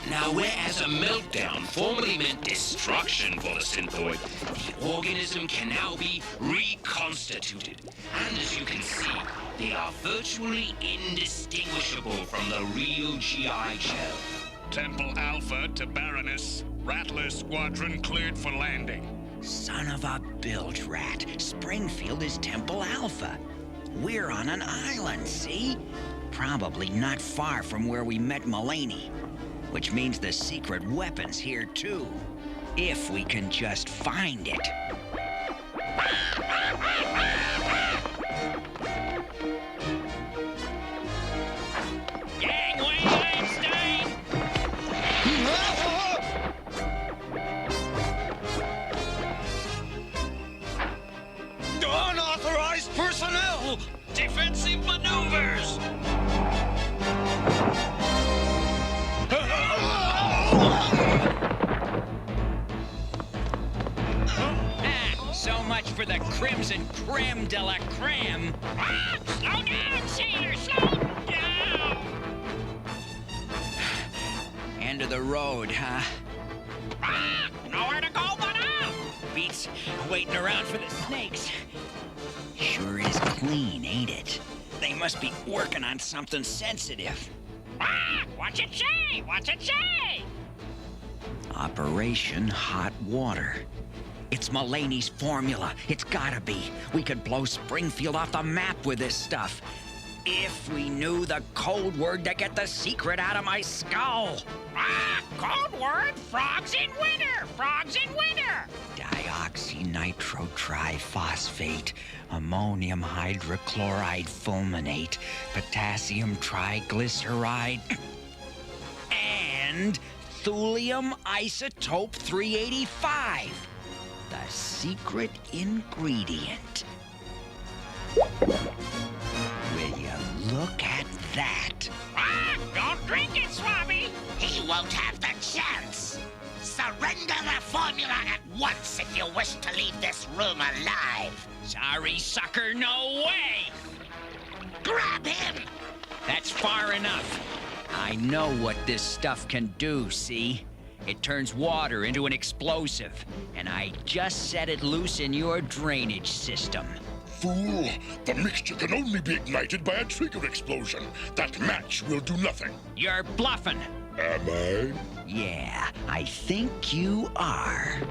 Now, whereas a meltdown formerly meant destruction for the synthoid, the organism can now be reconstituted. And as you can see, they are virtually indistinguishable from the real GI Joe. Temple Alpha to Baroness. Rattler Squadron cleared for landing. Son of a bilge rat. Springfield is Temple Alpha. We're on an island, see? Probably not far from where we met Mulaney. Which means the secret weapon's here too. If we can just find it. Gangway, Einstein! Unauthorized personnel! Defensive maneuvers! So much for the crimson creme de la creme. Slow down, sailor, slow down! End of the road, huh? Nowhere to go but up! Beats waiting around for the snakes. Sure is clean, ain't it? They must be working on something sensitive. What's it say? What's it say? Operation Hot Water. It's Mulaney's formula. It's gotta be. We could blow Springfield off the map with this stuff. If we knew the code word to get the secret out of my skull. Code word? Frogs in winter! Frogs in winter! Deoxynitrotriphosphate, ammonium hydrochloride fulminate, potassium triglyceride, and thulium isotope 385. The secret ingredient. Will you look at that? Don't drink it, Swabby! He won't have the chance. Surrender the formula at once if you wish to leave this room alive. Sorry, sucker, no way! Grab him! That's far enough. I know what this stuff can do, see? It turns water into an explosive, and I just set it loose in your drainage system. Fool! The mixture can only be ignited by a trigger explosion. That match will do nothing. You're bluffing. Am I? Yeah, I think you are.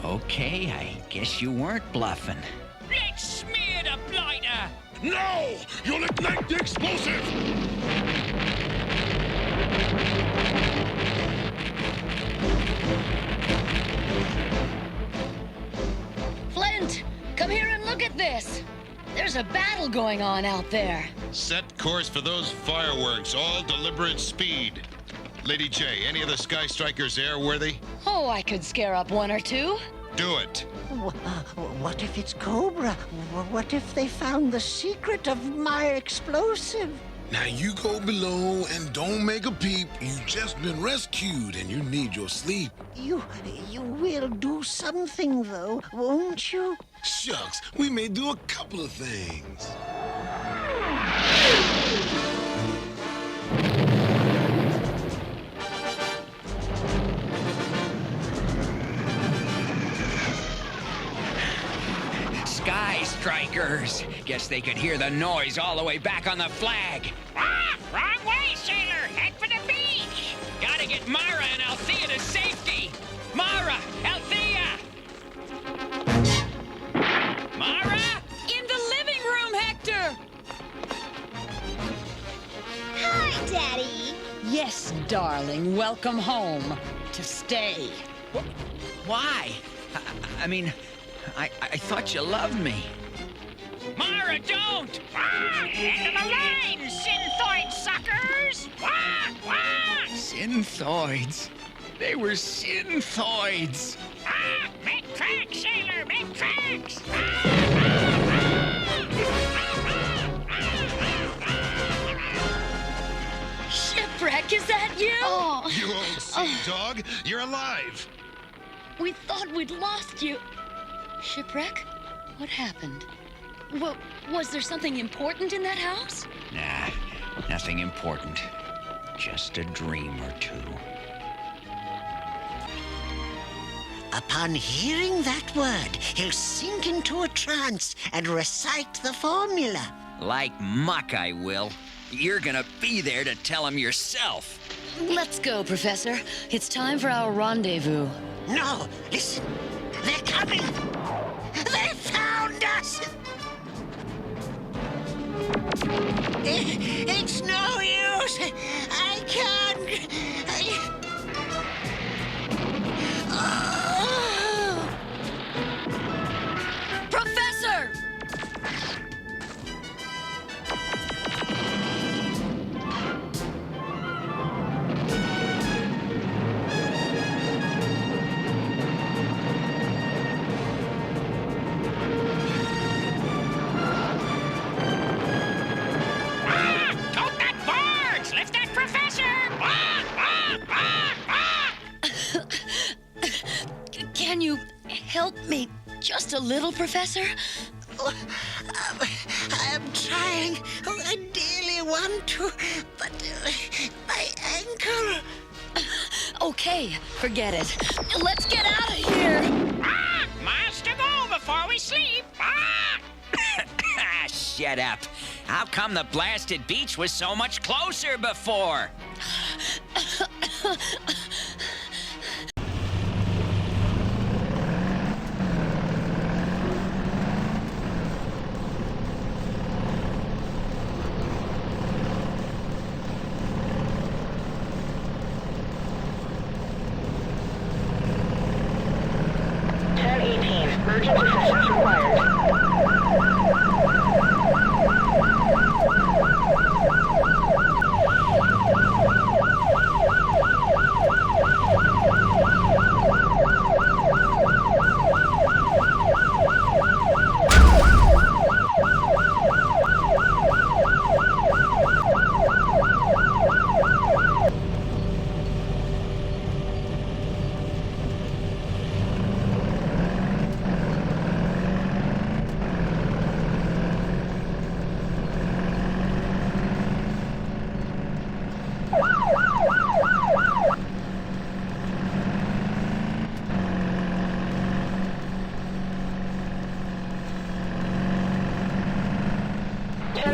Okay, I guess you weren't bluffing. Let's smear the blighter! No! You'll ignite the explosive! Flint, come here and look at this. There's a battle going on out there. Set course for those fireworks, all deliberate speed. Lady J, any of the Sky Strikers airworthy? Oh, I could scare up one or two. Do it. What if it's Cobra? What if they found the secret of my explosive? Now you go below and don't make a peep. You've just been rescued and you need your sleep. You will do something, though, won't you? Shucks, we may do a couple of things. Sky Strikers. Guess they could hear the noise all the way back on the flag. Ah, wrong way, sailor. Head for the beach. Gotta get Mara and Althea to safety. Mara, Althea! Mara? In the living room, Hector! Hi, Daddy. Yes, darling. Welcome home. To stay. Why? I mean, I thought you loved me. Mara, don't! Ah, end of the line, synthoid suckers! Wah, wah! Synthoids. They were synthoids. Ah, make tracks, sailor, make tracks! Shipwreck, is that you? Oh. You old sea dog, you're alive. We thought we'd lost you. Shipwreck? What happened? Well, was there something important in that house? Nah, nothing important. Just a dream or two. Upon hearing that word, he'll sink into a trance and recite the formula. Like muck, I will. You're gonna be there to tell him yourself. Let's go, Professor. It's time for our rendezvous. No, listen. They're coming. They found us. It's no use. I can't. Professor! Tote that barge! Lift that professor! Can you help me just a little, Professor? I'm trying. I dearly want to, but my ankle. Okay, forget it. Let's get out of here. Miles to go before we sleep! Shut up. How come the blasted beach was so much closer before? Urgent assistance required.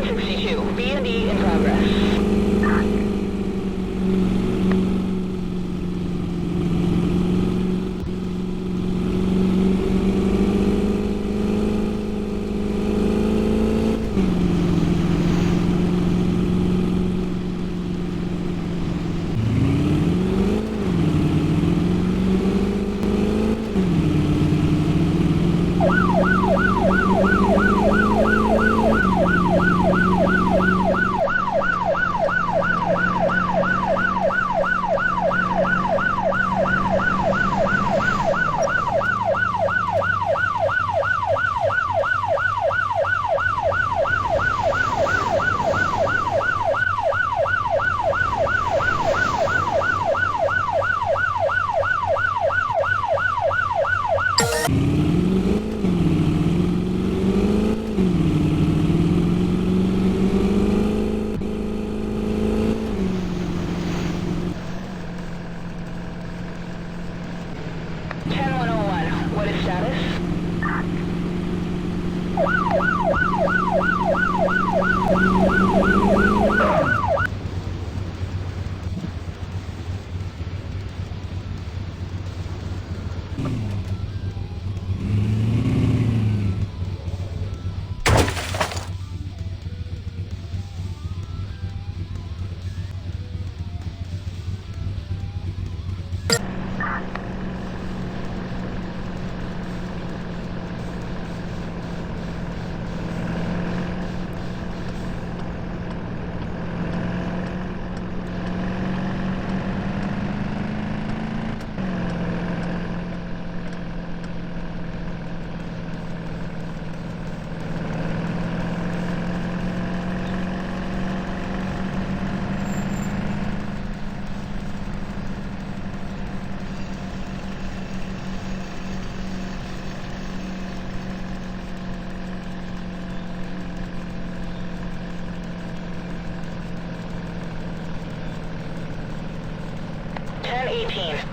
1062. B&E in progress.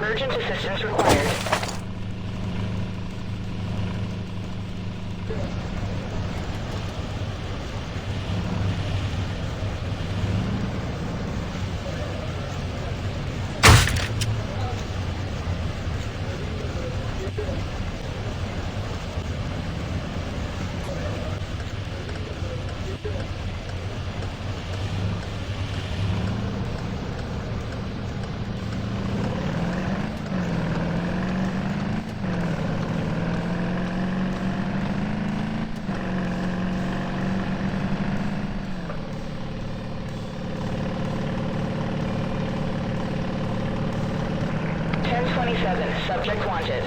Urgent assistance required. Subject wanted.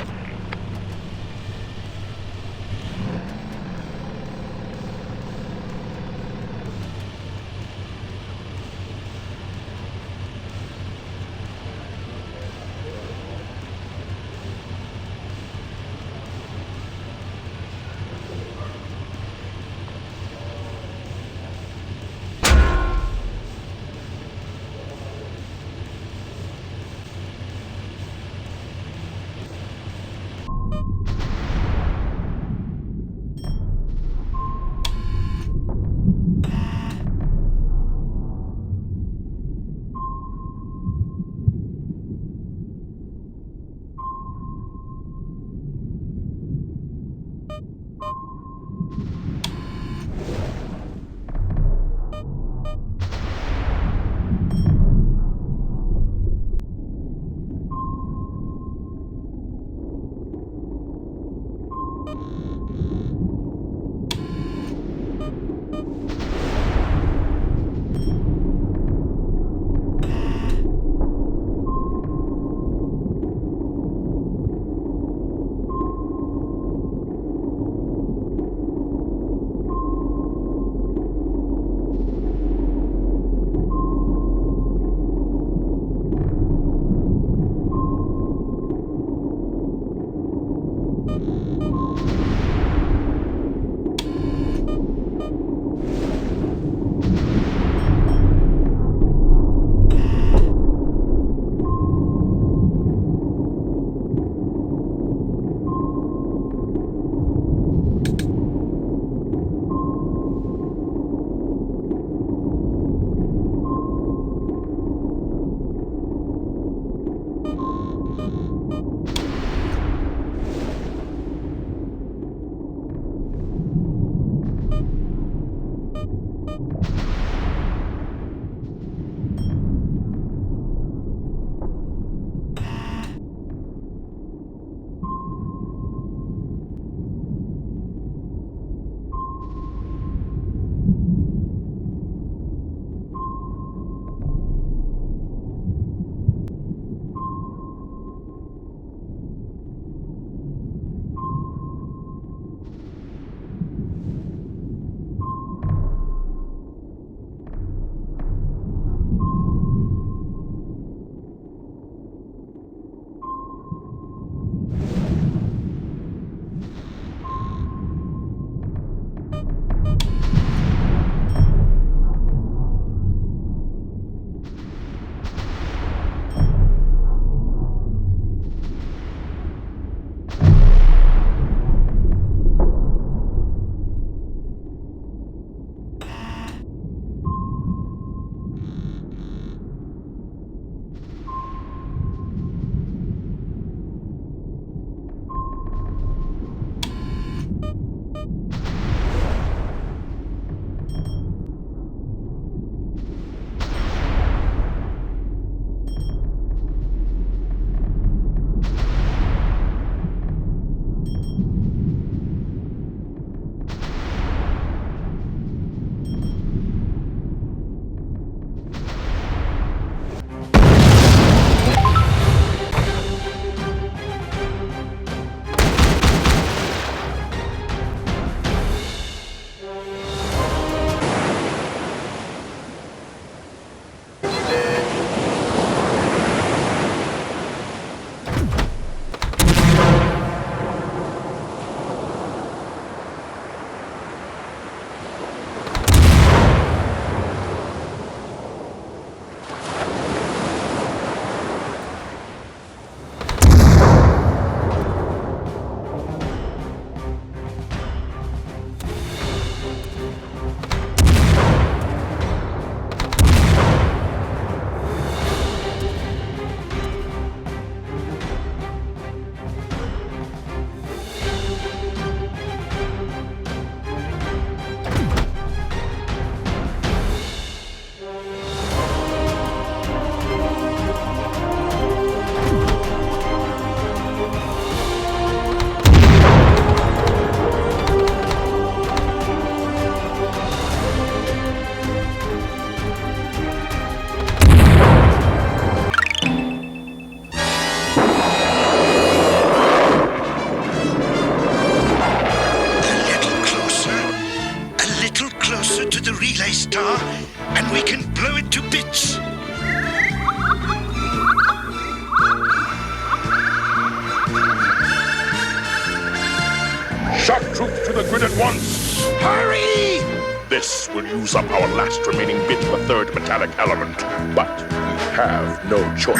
Attack troops to the grid at once! Hurry! This will use up our last remaining bit of the third metallic element, but we have no choice.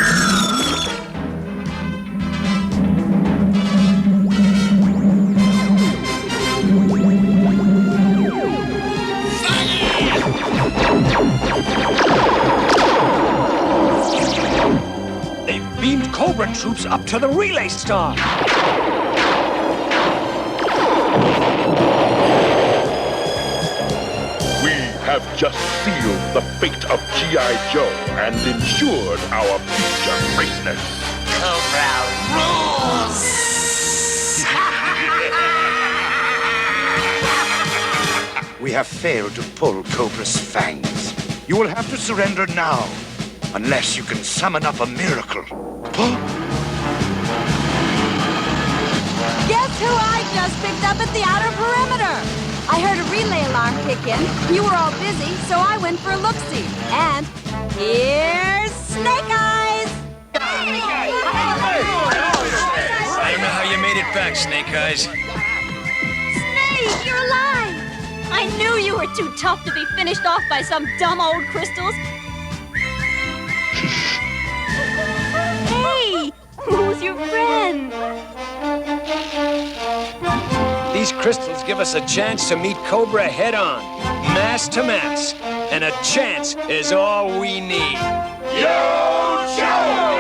They've beamed Cobra troops up to the relay star. We have just sealed the fate of G.I. Joe and ensured our future greatness. Cobra rules! We have failed to pull Cobra's fangs. You will have to surrender now, unless you can summon up a miracle. Guess who I just picked up at the outer perimeter? I heard a relay alarm kick in. You were all busy, so I went for a look-see. And here's Snake Eyes! I don't know how you made it back, Snake Eyes. Snake, you're alive! I knew you were too tough to be finished off by some dumb old crystals. Hey, who's your friend? These crystals give us a chance to meet Cobra head-on, mass to mass. And a chance is all we need. Yo, Joe!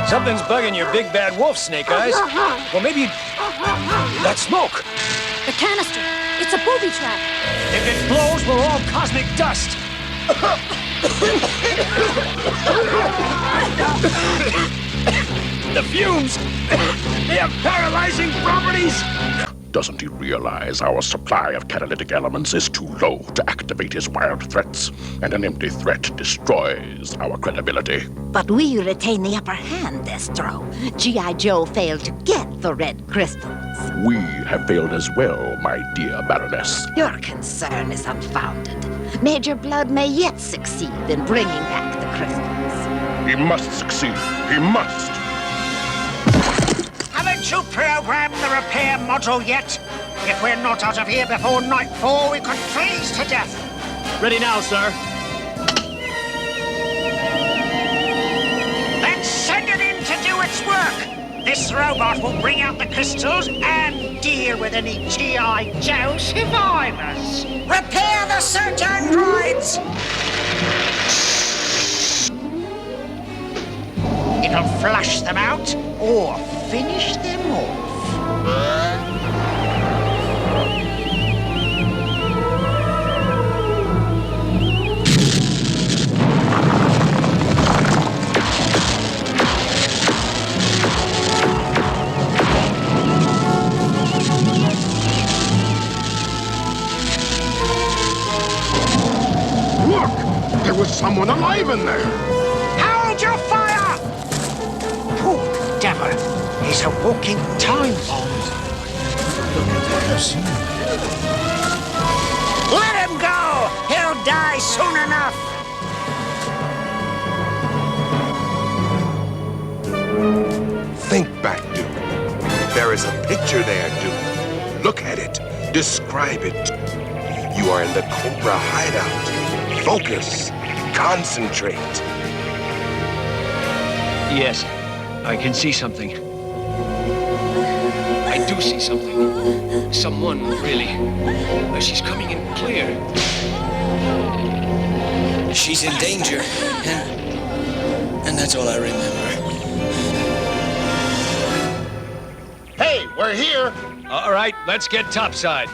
Something's bugging your big bad wolf, Snake Eyes. Well, maybe that smoke. The canister. It's a booby trap. If it blows, we're all cosmic dust. The fumes, they have paralyzing properties. Doesn't he realize our supply of catalytic elements is too low to activate his wild threats? And an empty threat destroys our credibility. But we retain the upper hand, Destro. G.I. Joe failed to get the red crystals. We have failed as well, my dear Baroness. Your concern is unfounded. Major Blood may yet succeed in bringing back the crystals. He must succeed. He must. Haven't you programmed the repair module yet? If we're not out of here before nightfall, we could freeze to death. Ready now, sir. Then send it in to do its work. This robot will bring out the crystals and deal with any G.I. Joe survivors. Repair the search androids! It'll flush them out or finish them off. Look! There was someone alive in there! Hold your fire! Poor devil. He's a walking time bomb. Let him go! He'll die soon enough! Think back, Duke. There is a picture there, Duke. Look at it. Describe it. You are in the Cobra hideout. Focus. Concentrate. Yes, I can see something. I do see something. Someone, really. She's coming in clear. She's in danger, and that's all I remember. Hey, we're here! All right, let's get topside.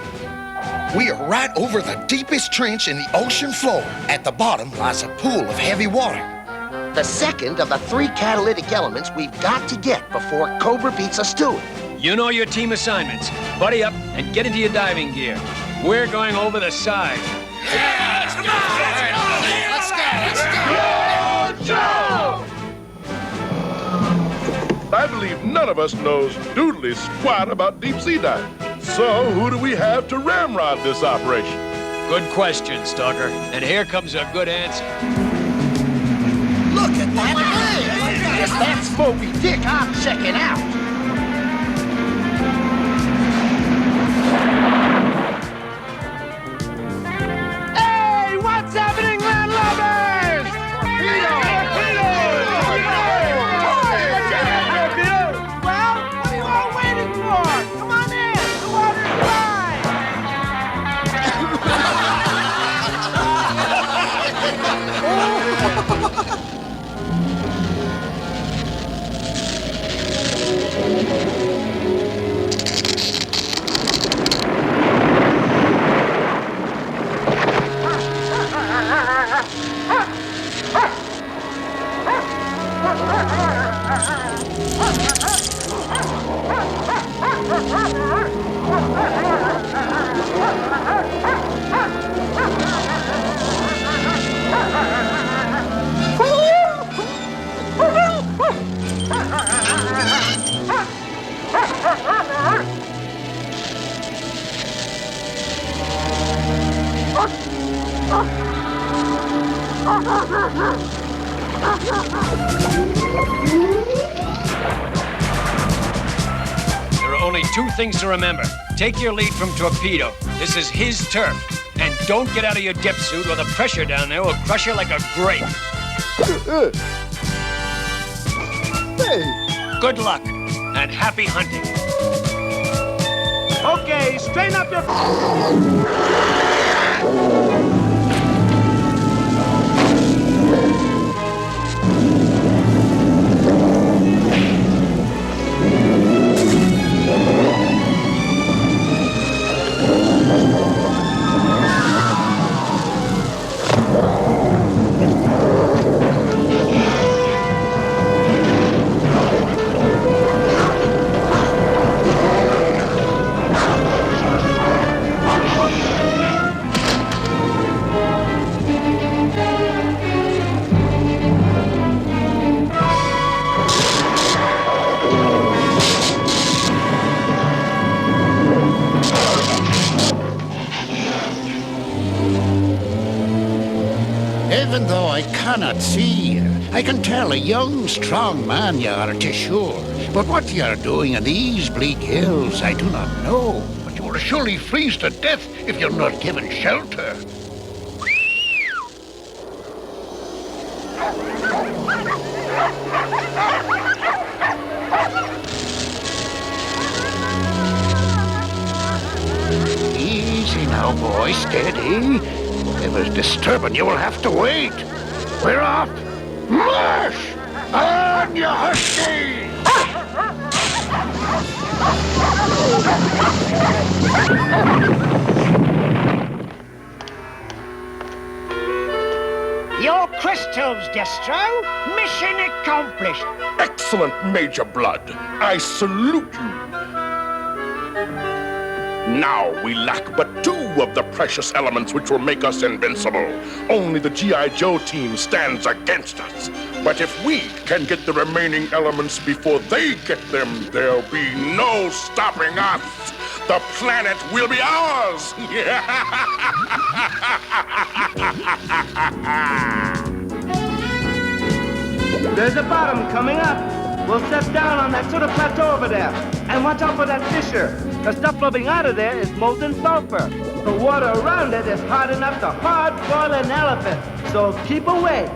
We are right over the deepest trench in the ocean floor. At the bottom lies a pool of heavy water. The second of the 3 catalytic elements we've got to get before Cobra beats us to it. You know your team assignments. Buddy up and get into your diving gear. We're going over the side. Yeah, come on! Let's go! Joe! I believe none of us knows doodly squat about deep sea diving. So who do we have to ramrod this operation? Good question, Stalker. And here comes a good answer. Look at that! It's that Moby Dick, I'm second out. Hey, what's happening, landlubbers? Well, what are you all waiting for? Come on in. The water's dry. There are only two things to remember. Take your lead from Torpedo. This is his turf. And don't get out of your dip suit or the pressure down there will crush you like a grape. Hey. Good luck and happy hunting. Okay, straighten up your... Even though I cannot see you, I can tell a young, strong man you are, 'tis sure. But what you are doing in these bleak hills, I do not know. But you will surely freeze to death if you're not given shelter. Easy now, boy, steady. Whatever's disturbing you will have to wait. We're off. March! On, you husky! Your crystals, Destro. Mission accomplished. Excellent, Major Blood. I salute you. Now we lack but two of the precious elements which will make us invincible. Only the G.I. Joe team stands against us. But if we can get the remaining elements before they get them, there'll be no stopping us. The planet will be ours. There's a bottom coming up. We'll set down on that sort of plateau over there. And watch out for that fissure. The stuff flowing out of there is molten sulfur. The water around it is hot enough to hard boil an elephant. So keep away.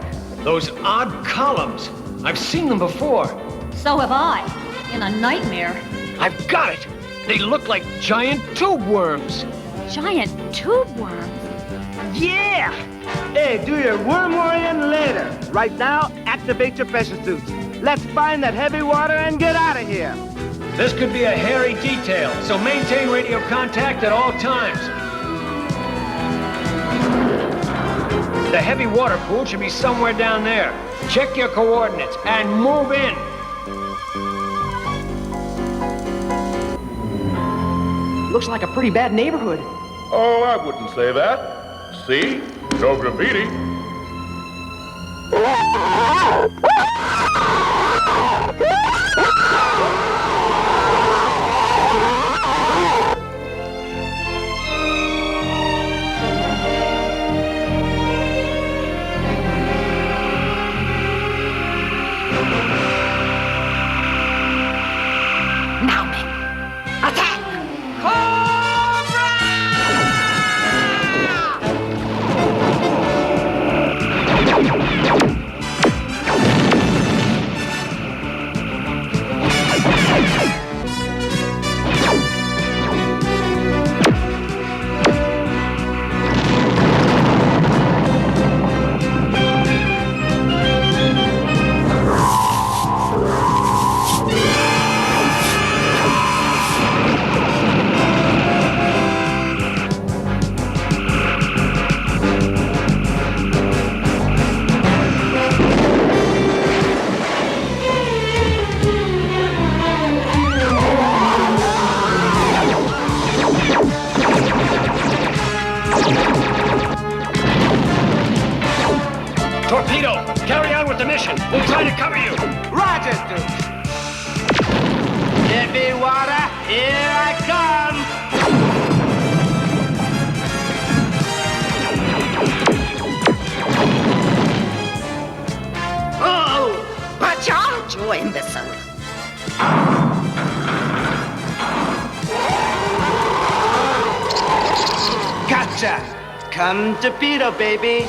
Those odd columns. I've seen them before. So have I. In a nightmare. I've got it. They look like giant tube worms. Giant tube worms? Yeah! Hey, do your worm worrying later. Right now, activate your pressure suits. Let's find that heavy water and get out of here. This could be a hairy detail, so maintain radio contact at all times. The heavy water pool should be somewhere down there. Check your coordinates and move in. Looks like a pretty bad neighborhood. Oh, I wouldn't say that. See? No graffiti. cover you. Roger, Duke. Give me water. Here I come. Oh, watch out, you imbecile. Gotcha. Come to Peter, baby.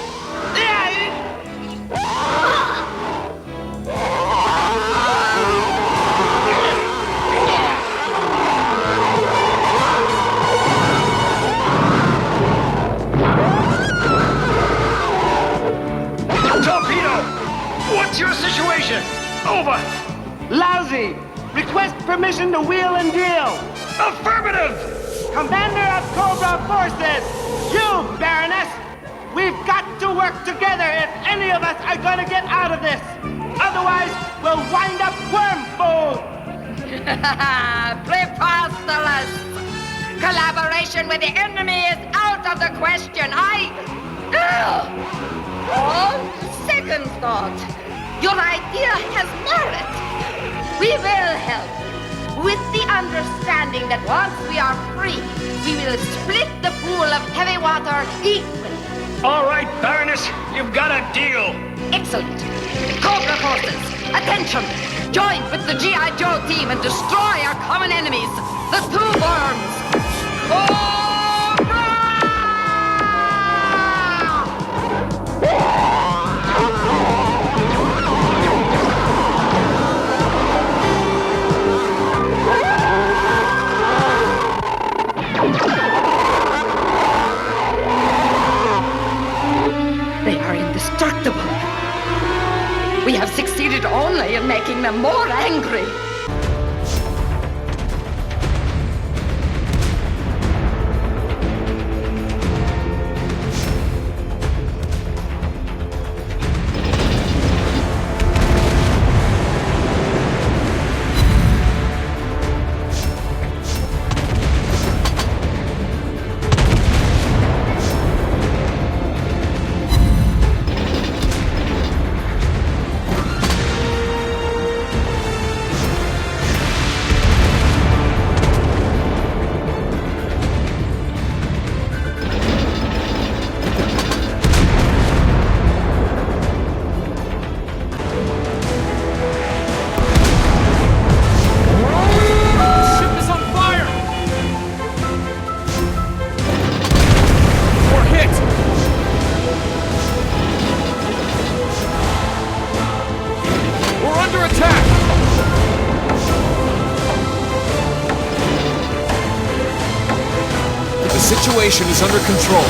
What's your situation? Over. Lousy. Request permission to wheel and deal. Affirmative. Commander of Cobra Forces, you, Baroness. We've got to work together if any of us are going to get out of this. Otherwise, we'll wind up worm food. Preposterous. Collaboration with the enemy is out of the question. On second thought, your idea has merit. We will help, with the understanding that once we are free, we will split the pool of heavy water equally. All right, Baroness, you've got a deal. Excellent. Cobra forces, attention! Join with the G.I. Joe team and destroy our common enemies, the two worms. They are indestructible. We have succeeded only in making them more angry. The situation is under control.